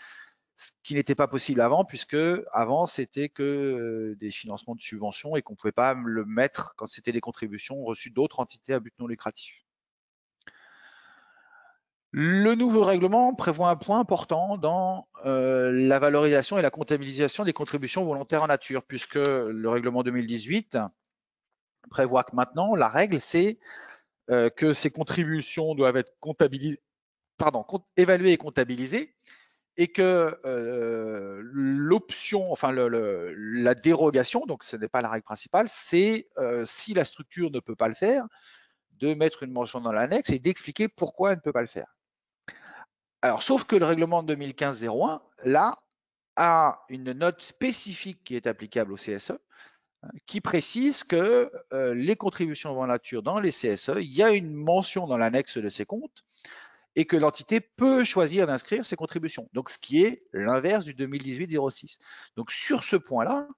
ce qui n'était pas possible avant, puisque avant c'était que des financements de subventions et qu'on ne pouvait pas le mettre quand c'était des contributions reçues d'autres entités à but non lucratif. Le nouveau règlement prévoit un point important dans la valorisation et la comptabilisation des contributions volontaires en nature, puisque le règlement 2018 prévoit que maintenant la règle c'est que ces contributions doivent être évaluées et comptabilisées, et que l'option, enfin la dérogation, donc ce n'est pas la règle principale, c'est si la structure ne peut pas le faire, de mettre une mention dans l'annexe et d'expliquer pourquoi elle ne peut pas le faire. Alors, sauf que le règlement 2015-01, là, a une note spécifique qui est applicable au CSE, qui précise que les contributions en nature dans les CSE, il y a une mention dans l'annexe de ces comptes et que l'entité peut choisir d'inscrire ses contributions. Donc, ce qui est l'inverse du 2018-06. Donc, sur ce point-là,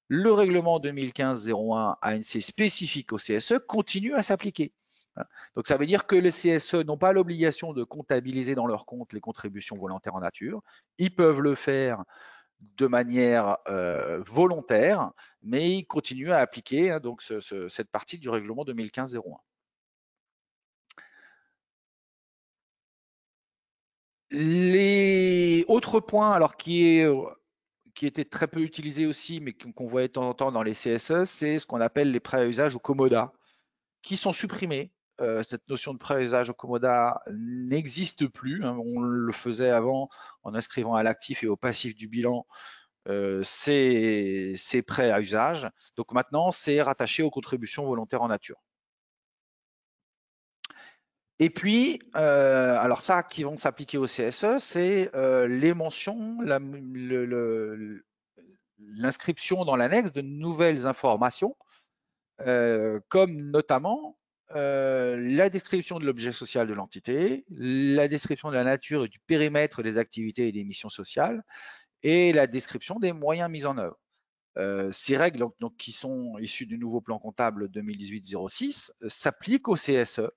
le règlement 2015-01 ANC spécifique au CSE continue à s'appliquer. Donc, ça veut dire que les CSE n'ont pas l'obligation de comptabiliser dans leur compte les contributions volontaires en nature. Ils peuvent le faire de manière volontaire, mais ils continuent à appliquer donc cette partie du règlement 2015-01. Les autres points, alors qui étaient très peu utilisés aussi, mais qu'on voyait de temps en temps dans les CSE, c'est ce qu'on appelle les prêts à usage ou commoda, qui sont supprimés. Cette notion de prêt à usage au commoda n'existe plus. On le faisait avant en inscrivant à l'actif et au passif du bilan ces prêts à usage. Donc maintenant, c'est rattaché aux contributions volontaires en nature. Et puis, alors ça qui vont s'appliquer au CSE, c'est les mentions, l'inscription dans l'annexe de nouvelles informations, comme notamment la description de l'objet social de l'entité, la description de la nature et du périmètre des activités et des missions sociales, et la description des moyens mis en œuvre. Ces règles, donc, qui sont issues du nouveau plan comptable 2018-06, s'appliquent au CSE.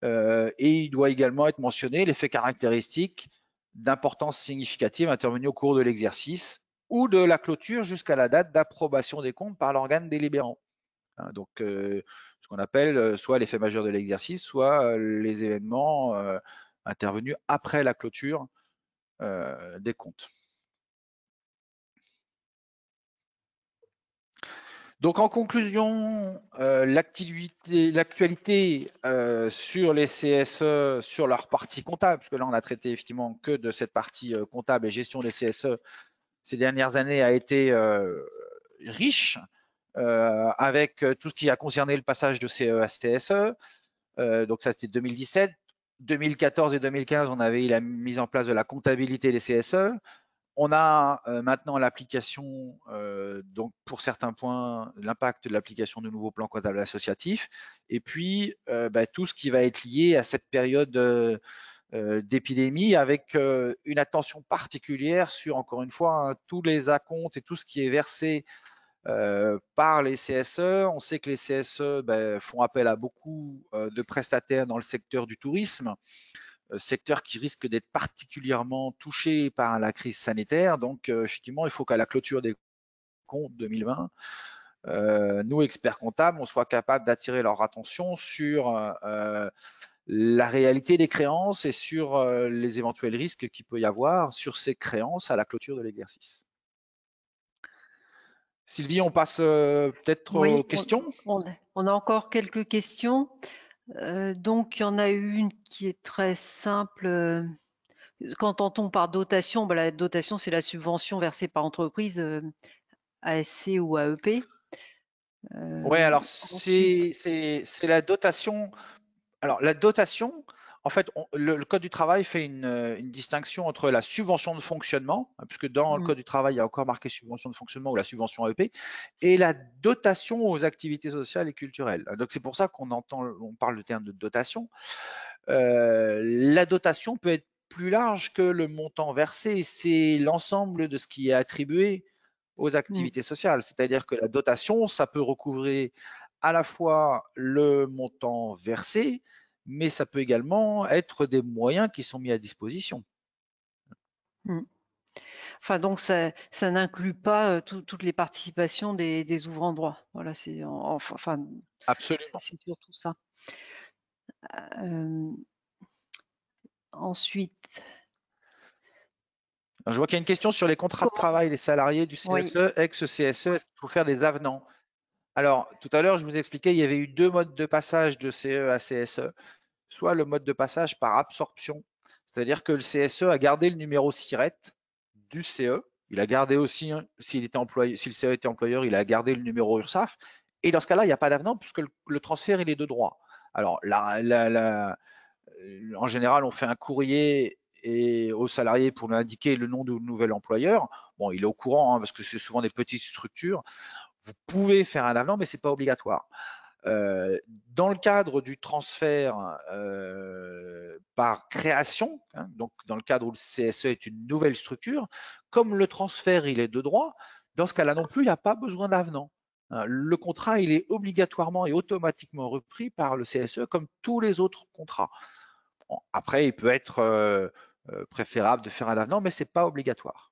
Et il doit également être mentionné les faits caractéristiques d'importance significative intervenus au cours de l'exercice ou de la clôture jusqu'à la date d'approbation des comptes par l'organe délibérant. Donc, ce qu'on appelle soit les faits majeurs de l'exercice, soit les événements intervenus après la clôture des comptes. Donc, en conclusion, l'actualité sur les CSE, sur leur partie comptable, parce que là, on a traité effectivement que de cette partie comptable et gestion des CSE ces dernières années, a été riche avec tout ce qui a concerné le passage de CE à CSE. Donc, ça, c'était 2017. 2014 et 2015, on avait la mise en place de la comptabilité des CSE. On a maintenant l'application, donc pour certains points, l'impact de l'application du nouveau plan comptable associatif, et puis tout ce qui va être lié à cette période d'épidémie, avec une attention particulière sur, encore une fois, tous les acomptes et tout ce qui est versé par les CSE. On sait que les CSE font appel à beaucoup de prestataires dans le secteur du tourisme, secteur qui risque d'être particulièrement touché par la crise sanitaire. Donc, effectivement, il faut qu'à la clôture des comptes 2020, nous, experts comptables, on soit capables d'attirer leur attention sur la réalité des créances et sur les éventuels risques qu'il peut y avoir sur ces créances à la clôture de l'exercice. Sylvie, on passe peut-être aux questions. On a encore quelques questions. Donc, il y en a une qui est très simple. Qu'entend-on par dotation? La dotation, c'est la subvention versée par entreprise, ASC ou AEP. Oui, alors c'est la dotation. Alors la dotation, en fait, le Code du travail fait une distinction entre la subvention de fonctionnement, puisque dans le Code du travail, il y a encore marqué subvention de fonctionnement ou la subvention AEP, et la dotation aux activités sociales et culturelles. Donc c'est pour ça on parle du terme de dotation. La dotation peut être plus large que le montant versé, c'est l'ensemble de ce qui est attribué aux activités sociales. C'est-à-dire que la dotation, ça peut recouvrer à la fois le montant versé, mais ça peut également être des moyens qui sont mis à disposition. Enfin, donc ça n'inclut pas toutes les participations des ouvrants droit. Voilà, c'est absolument. C'est surtout ça. Ensuite. Alors, je vois qu'il y a une question sur les contrats de travail des salariés du CSE, ex-CSE. Est-ce qu'il faut faire des avenants? Alors, tout à l'heure, je vous expliquais, il y avait eu deux modes de passage de CE à CSE. Soit le mode de passage par absorption, c'est-à-dire que le CSE a gardé le numéro SIRET du CE. Il a gardé aussi, s'il était employé, si le CE était employeur, il a gardé le numéro URSSAF. Et dans ce cas-là, il n'y a pas d'avenant puisque le transfert, il est de droit. Alors, en général, on fait un courrier et au salarié pour lui indiquer le nom du nouvel employeur. Bon, il est au courant parce que c'est souvent des petites structures. Vous pouvez faire un avenant, mais c'est pas obligatoire. Dans le cadre du transfert par création, donc dans le cadre où le CSE est une nouvelle structure, comme le transfert il est de droit, dans ce cas-là non plus, il n'y a pas besoin d'avenant. Le contrat, il est obligatoirement et automatiquement repris par le CSE comme tous les autres contrats. Bon, après, il peut être préférable de faire un avenant, mais ce n'est pas obligatoire.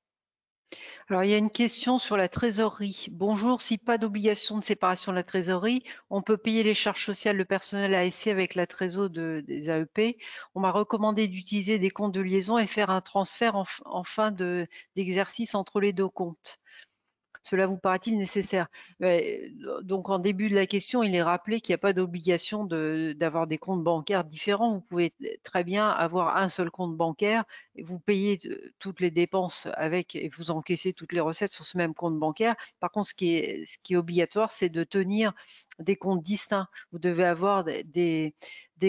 Alors, il y a une question sur la trésorerie. Bonjour, si pas d'obligation de séparation de la trésorerie, on peut payer les charges sociales de personnel ASC avec la trésor des AEP. On m'a recommandé d'utiliser des comptes de liaison et faire un transfert en fin d'exercice entre les deux comptes. Cela vous paraît-il nécessaire? Donc, en début de la question, il est rappelé qu'il n'y a pas d'obligation d'avoir des comptes bancaires différents. Vous pouvez très bien avoir un seul compte bancaire et vous payez toutes les dépenses avec et vous encaissez toutes les recettes sur ce même compte bancaire. Par contre, ce qui est obligatoire, c'est de tenir des comptes distincts. Vous devez avoir des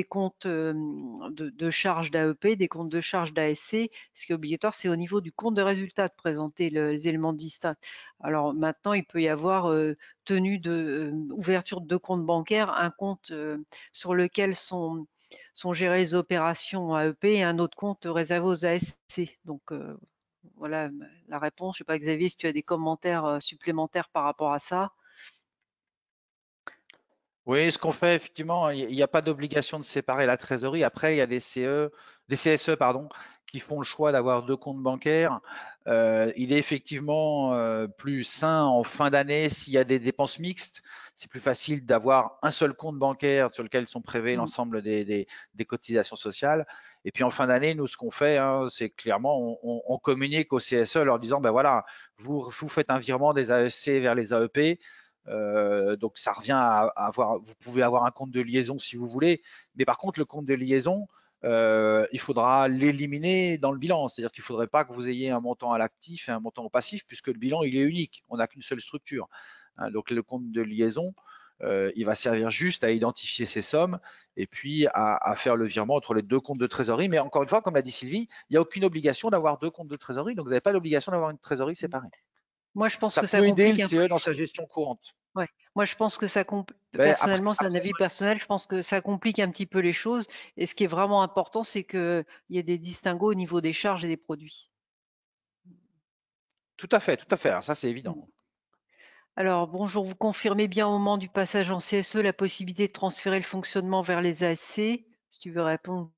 comptes de charges d'AEP, des comptes de charges d'ASC. Ce qui est obligatoire, c'est au niveau du compte de résultat de présenter les éléments distincts. Alors maintenant, il peut y avoir tenue ouverture de deux comptes bancaires, un compte sur lequel sont gérées les opérations AEP et un autre compte réservé aux ASC. Donc voilà la réponse. Je ne sais pas, Xavier, si tu as des commentaires supplémentaires par rapport à ça. Oui, ce qu'on fait, effectivement, il n'y a pas d'obligation de séparer la trésorerie. Après, il y a des CSE, pardon, qui font le choix d'avoir deux comptes bancaires. Il est effectivement plus sain en fin d'année s'il y a des dépenses mixtes. C'est plus facile d'avoir un seul compte bancaire sur lequel sont prélevés l'ensemble des cotisations sociales. Et puis en fin d'année, nous, ce qu'on fait, c'est clairement, on communique au CSE en leur disant, ben voilà, vous faites un virement des AEC vers les AEP. Donc ça revient à avoir, vous pouvez avoir un compte de liaison si vous voulez, mais par contre le compte de liaison, il faudra l'éliminer dans le bilan, c'est-à-dire qu'il ne faudrait pas que vous ayez un montant à l'actif et un montant au passif, puisque le bilan il est unique, on n'a qu'une seule structure. Donc le compte de liaison, il va servir juste à identifier ces sommes et puis à faire le virement entre les deux comptes de trésorerie. Mais encore une fois, comme l'a dit Sylvie, il n'y a aucune obligation d'avoir deux comptes de trésorerie, donc vous n'avez pas l'obligation d'avoir une trésorerie séparée. Moi, je pense que ça peut aider complique le un peu. CE dans sa gestion courante. Ouais. Moi, je pense que ça Après, personnellement, c'est un avis personnel, je pense que ça complique un petit peu les choses. Et ce qui est vraiment important, c'est qu'il y ait des distinguos au niveau des charges et des produits. tout à fait, tout à fait. Alors ça, c'est évident. Alors, bonjour, vous confirmez bien au moment du passage en CSE la possibilité de transférer le fonctionnement vers les ASC? Si tu veux répondre.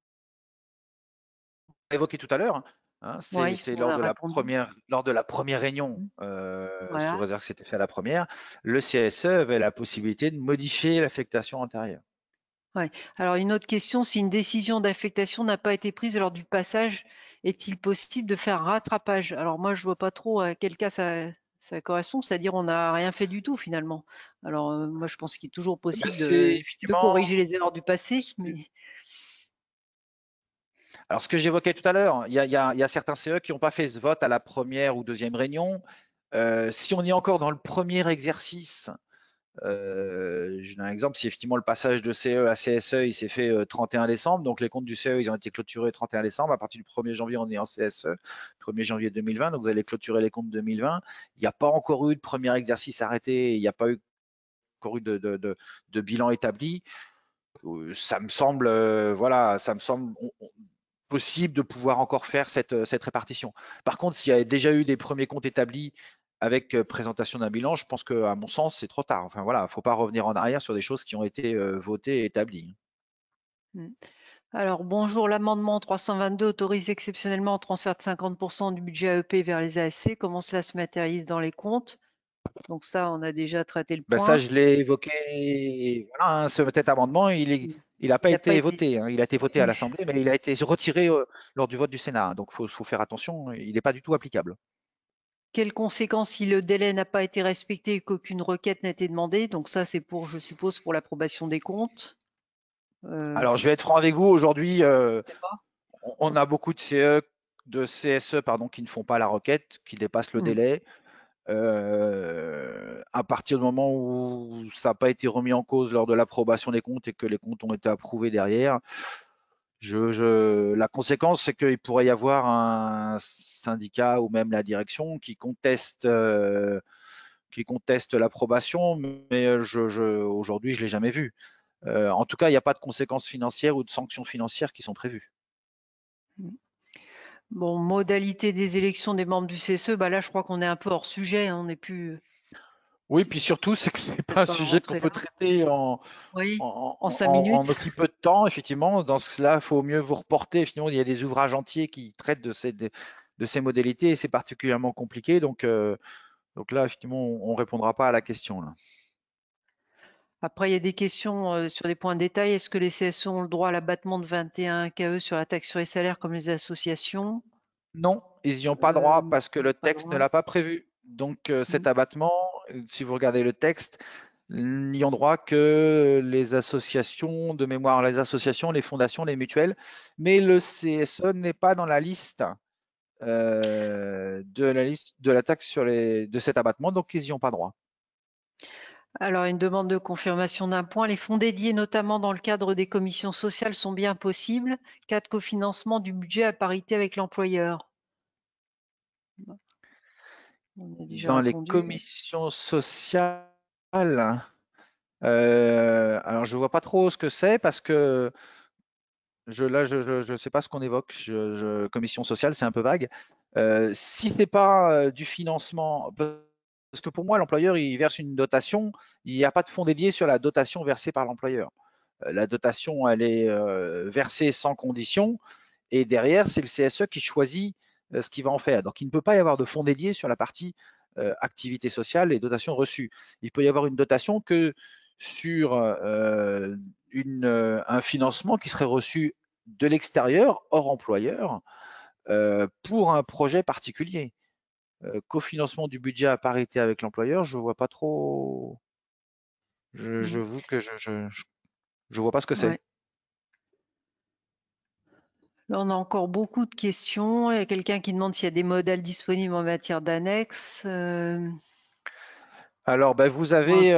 On l'a évoqué tout à l'heure. Oui, C'est on a répondu. lors de la première réunion, Voilà. sous réserve que c'était fait à la première, le CSE avait la possibilité de modifier l'affectation antérieure. Ouais. Alors, une autre question, si une décision d'affectation n'a pas été prise lors du passage, est-il possible de faire un rattrapage? Alors, moi, je vois pas trop à quel cas ça correspond, c'est-à-dire on n'a rien fait du tout finalement. Alors, moi, je pense qu'il est toujours possible C'est de effectivement. corriger les erreurs du passé. Mais... Alors, ce que j'évoquais tout à l'heure, il y a certains CE qui n'ont pas fait ce vote à la première ou deuxième réunion. Si on est encore dans le premier exercice, je donne un exemple, si effectivement le passage de CE à CSE, il s'est fait 31 décembre, donc les comptes du CE, ils ont été clôturés 31 décembre, à partir du 1er janvier, on est en CSE, 1er janvier 2020, donc vous allez clôturer les comptes 2020. Il n'y a pas encore eu de premier exercice arrêté, il n'y a pas encore eu de bilan établi. Ça me semble, possible de pouvoir encore faire cette répartition. Par contre, s'il y a déjà eu des premiers comptes établis avec présentation d'un bilan, je pense qu'à mon sens, c'est trop tard. Enfin voilà, il ne faut pas revenir en arrière sur des choses qui ont été votées et établies. Alors, bonjour, l'amendement 322 autorise exceptionnellement un transfert de 50% du budget AEP vers les ASC. Comment cela se matérialise dans les comptes? Donc ça, on a déjà traité le point. Ça, je l'ai évoqué. Voilà, cet amendement, il n'a pas été voté. Il a été voté à l'Assemblée, mais il a été retiré lors du vote du Sénat. Donc, il faut faire attention. Il n'est pas du tout applicable. Quelles conséquences si le délai n'a pas été respecté et qu'aucune requête n'a été demandée? Donc ça, c'est pour, je suppose, pour l'approbation des comptes. Alors, je vais être franc avec vous. Aujourd'hui, Je sais pas. on a beaucoup de CSE qui ne font pas la requête, qui dépassent le délai. À partir du moment où ça n'a pas été remis en cause lors de l'approbation des comptes et que les comptes ont été approuvés derrière, La conséquence, c'est qu'il pourrait y avoir un syndicat ou même la direction qui conteste l'approbation, mais aujourd'hui, je ne l'ai jamais vu. En tout cas, il n'y a pas de conséquences financières ou de sanctions financières qui sont prévues. Bon, modalité des élections des membres du CSE, bah là, je crois qu'on est un peu hors sujet. On n'est plus. Oui, puis surtout, c'est que c'est pas un sujet qu'on peut traiter oui, en 5 minutes. En aussi peu de temps. Effectivement, dans cela, il faut mieux vous reporter. Finalement, il y a des ouvrages entiers qui traitent de ces modalités et c'est particulièrement compliqué. Donc là, effectivement, on ne répondra pas à la question. Là. Après, il y a des questions sur des points de détail. Est-ce que les CSE ont le droit à l'abattement de 21 KE sur la taxe sur les salaires comme les associations? Non, ils n'y ont pas droit parce que le texte ne l'a pas prévu. Donc cet abattement, si vous regardez le texte, n'y ont droit que les associations de mémoire, les associations, les fondations, les mutuelles, mais le CSE n'est pas dans la liste de la taxe de cet abattement, donc ils n'y ont pas droit. Alors, une demande de confirmation d'un point. Les fonds dédiés, notamment dans le cadre des commissions sociales, sont bien possibles. Cas de cofinancement du budget à parité avec l'employeur. On a déjà Dans les répondu. commissions sociales, alors je vois pas trop ce que c'est parce que je sais pas ce qu'on évoque. Commission sociale, c'est un peu vague. Si c'est pas du financement, parce que pour moi, l'employeur, il verse une dotation, il n'y a pas de fonds dédié sur la dotation versée par l'employeur. La dotation, elle est versée sans condition et derrière, c'est le CSE qui choisit ce qu'il va en faire. Donc, il ne peut pas y avoir de fonds dédiés sur la partie activité sociale et dotation reçue. Il peut y avoir une dotation que sur un financement qui serait reçu de l'extérieur, hors employeur, pour un projet particulier. Cofinancement du budget à parité avec l'employeur, je ne vois pas trop. J'avoue que je vois pas ce que c'est. Ouais. Là, on a encore beaucoup de questions. Il y a quelqu'un qui demande s'il y a des modèles disponibles en matière d'annexes. Alors, vous avez,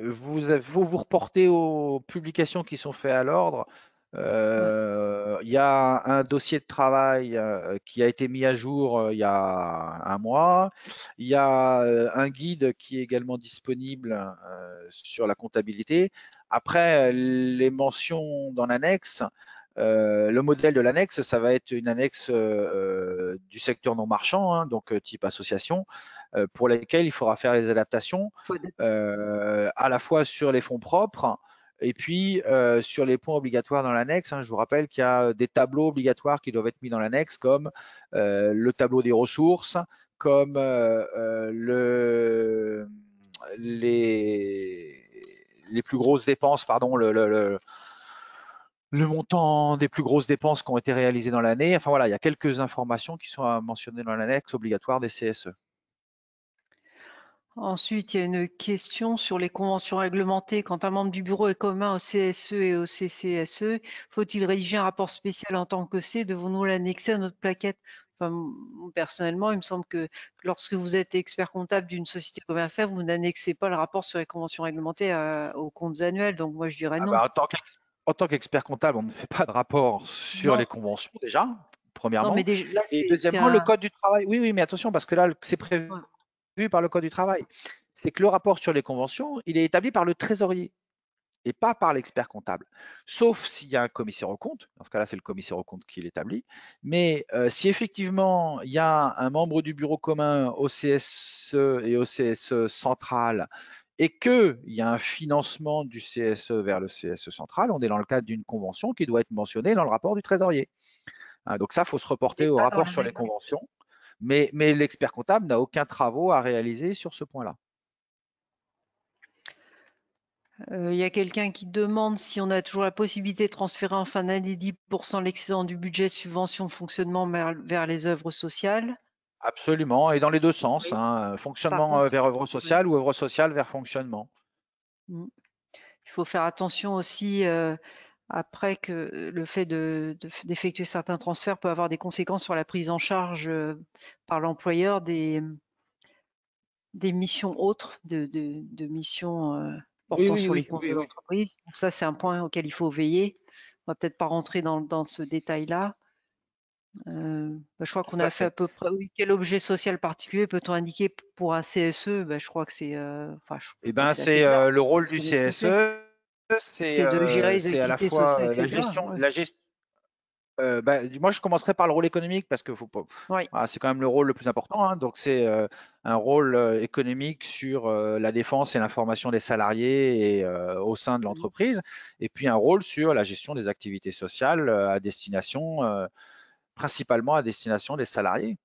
vous reportez aux publications qui sont faites à l'ordre. Il y a un dossier de travail qui a été mis à jour il y a un mois. Il y a un guide qui est également disponible sur la comptabilité. Après, les mentions dans l'annexe, le modèle de l'annexe, ça va être une annexe du secteur non marchand, hein, donc type association, pour lesquelles il faudra faire les adaptations à la fois sur les fonds propres et puis sur les points obligatoires dans l'annexe. Hein. Je vous rappelle qu'il y a des tableaux obligatoires qui doivent être mis dans l'annexe, comme le tableau des ressources, comme les plus grosses dépenses, pardon, le montant des plus grosses dépenses qui ont été réalisées dans l'année. Enfin voilà, il y a quelques informations qui sont mentionnées dans l'annexe obligatoire des CSE. Ensuite, il y a une question sur les conventions réglementées. Quand un membre du bureau est commun au CSE et au CCSE, faut-il rédiger un rapport spécial en tant que C? Devons-nous l'annexer à notre plaquette? Enfin, personnellement, il me semble que lorsque vous êtes expert comptable d'une société commerciale, vous n'annexez pas le rapport sur les conventions réglementées aux comptes annuels. Donc, moi, je dirais non. En tant qu'expert comptable, on ne fait pas de rapport sur les conventions déjà, premièrement. Non, mais déjà, là, et deuxièmement, le code du travail. Oui, oui, mais attention, parce que là, c'est prévu par le code du travail. C'est que le rapport sur les conventions, il est établi par le trésorier et pas par l'expert comptable. Sauf s'il y a un commissaire aux comptes, dans ce cas-là, c'est le commissaire aux comptes qui l'établit. Mais si effectivement, il y a un membre du bureau commun au CSE et au CSE central et qu'il y a un financement du CSE vers le CSE central, on est dans le cadre d'une convention qui doit être mentionnée dans le rapport du trésorier. Hein, donc ça, il faut se reporter au rapport sur les conventions. Mais l'expert comptable n'a aucun travaux à réaliser sur ce point-là. Il y a quelqu'un qui demande si on a toujours la possibilité de transférer en fin d'année 10% de l'excédent du budget de subvention de fonctionnement vers les œuvres sociales. Absolument, et dans les deux sens, hein, fonctionnement vers œuvre sociale ou œuvre sociale vers fonctionnement. Il faut faire attention aussi après que le fait d'effectuer certains transferts peut avoir des conséquences sur la prise en charge par l'employeur des missions autres, de missions portant sur les comptes de l'entreprise. Donc ça, c'est un point auquel il faut veiller. va peut-être pas rentrer dans ce détail-là. Je crois qu'on a fait à peu près. Oui, quel objet social particulier peut-on indiquer pour un CSE? Je crois que c'est. Eh ben, assez c'est clair. le rôle Vous du savez ce que c'est. CSE, C'est de gérer les c'est à la activités fois sociales, la etc. gestion, Ouais. moi, je commencerai par le rôle économique parce que Oui. voilà, c'est quand même le rôle le plus important, hein. Donc, c'est un rôle économique sur la défense et l'information des salariés et au sein de l'entreprise, et puis un rôle sur la gestion des activités sociales à destination, principalement à destination des salariés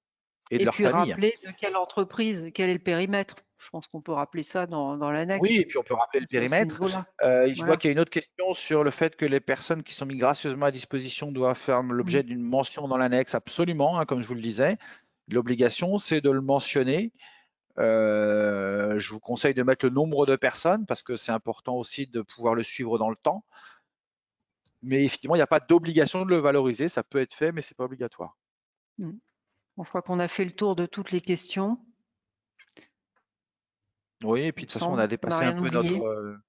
et de Et leurs puis familles. rappeler de quelle entreprise, quel est le périmètre. Je pense qu'on peut rappeler ça dans Oui, l'annexe. et puis on peut rappeler le C'est à ce périmètre. niveau-là. Je vois Voilà. qu'il y a une autre question sur le fait que les personnes qui sont mises gracieusement à disposition doivent faire l'objet d'une mention dans l'annexe. Absolument, hein, comme je vous le disais. L'obligation, c'est de le mentionner. Je vous conseille de mettre le nombre de personnes parce que c'est important aussi de pouvoir le suivre dans le temps. Mais effectivement, il n'y a pas d'obligation de le valoriser. Ça peut être fait, mais ce n'est pas obligatoire. Bon, je crois qu'on a fait le tour de toutes les questions. Oui, et puis de toute façon, on a dépassé un peu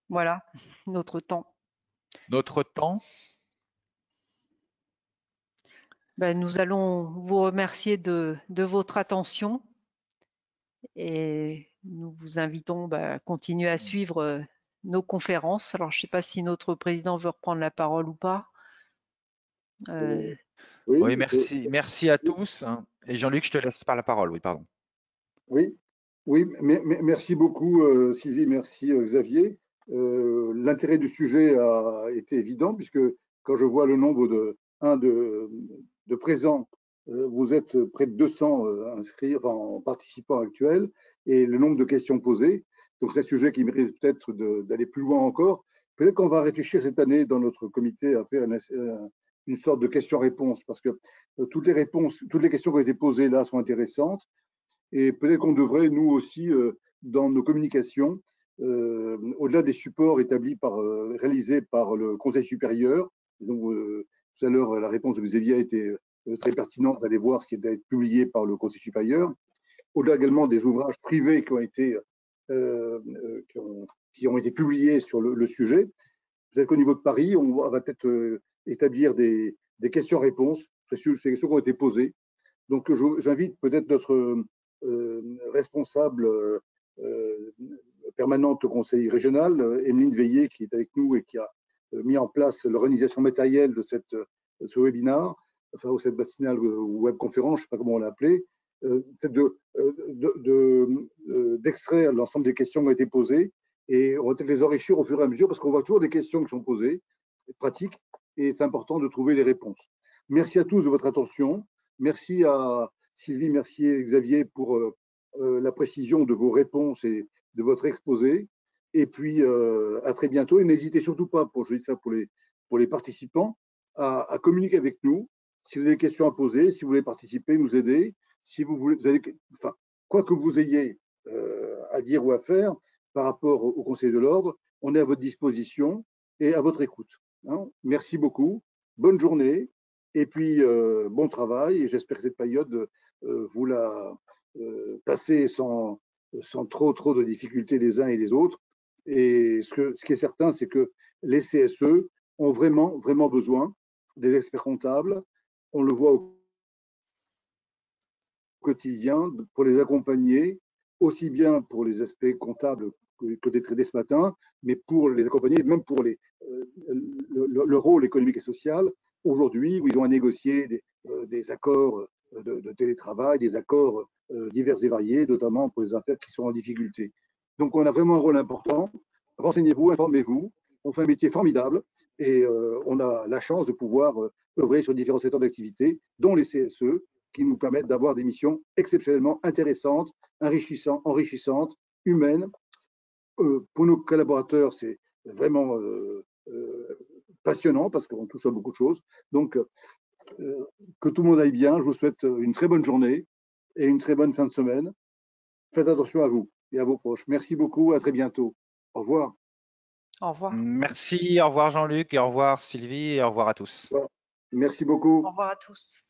Voilà, notre temps. notre temps. Nous allons vous remercier de votre attention et nous vous invitons à continuer à suivre nos conférences. Alors, je ne sais pas si notre président veut reprendre la parole ou pas. Oui, merci à tous. Hein. Et Jean-Luc, je te laisse par la parole. Oui, pardon. Oui, oui, merci beaucoup Sylvie, merci Xavier. L'intérêt du sujet a été évident puisque quand je vois le nombre de présents, vous êtes près de 200 inscrits, en participants actuels, et le nombre de questions posées. Donc c'est un sujet qui mérite peut-être d'aller plus loin encore. Peut-être qu'on va réfléchir cette année dans notre comité à faire une sorte de questions-réponses parce que toutes les questions qui ont été posées là sont intéressantes. Et peut-être qu'on devrait, nous aussi, dans nos communications, au-delà des supports réalisés par le Conseil supérieur, donc tout à l'heure, la réponse de Xavier a été très pertinente d'aller voir ce qui est publié par le Conseil supérieur, au-delà également des ouvrages privés qui ont été publiés sur le sujet. Peut-être qu'au niveau de Paris, on va peut-être établir des questions-réponses sur ces questions qui ont été posées. Donc, j'invite peut-être notre responsable permanente au Conseil régional, Emeline Veillé, qui est avec nous et qui a mis en place l'organisation matérielle de ce webinaire, enfin, cette matinale ou webconférence, je ne sais pas comment on l'a appelé, d'extraire l'ensemble des questions qui ont été posées et on va peut-être les enrichir au fur et à mesure parce qu'on voit toujours des questions qui sont posées, pratiques, et c'est important de trouver les réponses. Merci à tous de votre attention. Merci à Sylvie, merci Xavier pour la précision de vos réponses et de votre exposé. Et puis, à très bientôt. Et n'hésitez surtout pas, je dis ça pour les participants, à communiquer avec nous. Si vous avez des questions à poser, si vous voulez participer, nous aider, si vous voulez, enfin, quoi que vous ayez à dire ou à faire par rapport au Conseil de l'Ordre, on est à votre disposition et à votre écoute. Hein. Merci beaucoup. Bonne journée. Et puis, bon travail. Et j'espère que cette période, vous la passez sans trop de difficultés les uns et les autres. Et ce qui est certain, c'est que les CSE ont vraiment besoin des experts comptables. On le voit au quotidien pour les accompagner, aussi bien pour les aspects comptables que des traités ce matin, mais pour les accompagner, même pour le rôle économique et social aujourd'hui, où ils ont à négocier des accords de télétravail, des accords divers et variés, notamment pour les affaires qui sont en difficulté. Donc, on a vraiment un rôle important. Renseignez-vous, informez-vous. On fait un métier formidable et on a la chance de pouvoir œuvrer sur différents secteurs d'activité, dont les CSE, qui nous permettent d'avoir des missions exceptionnellement intéressantes, enrichissantes, humaines. Pour nos collaborateurs, c'est vraiment passionnant parce qu'on touche à beaucoup de choses. Donc, que tout le monde aille bien. Je vous souhaite une très bonne journée et une très bonne fin de semaine. Faites attention à vous et à vos proches. Merci beaucoup. À très bientôt. Au revoir. Au revoir. Merci. Au revoir Jean-Luc et au revoir Sylvie et au revoir à tous. Merci beaucoup. Au revoir à tous.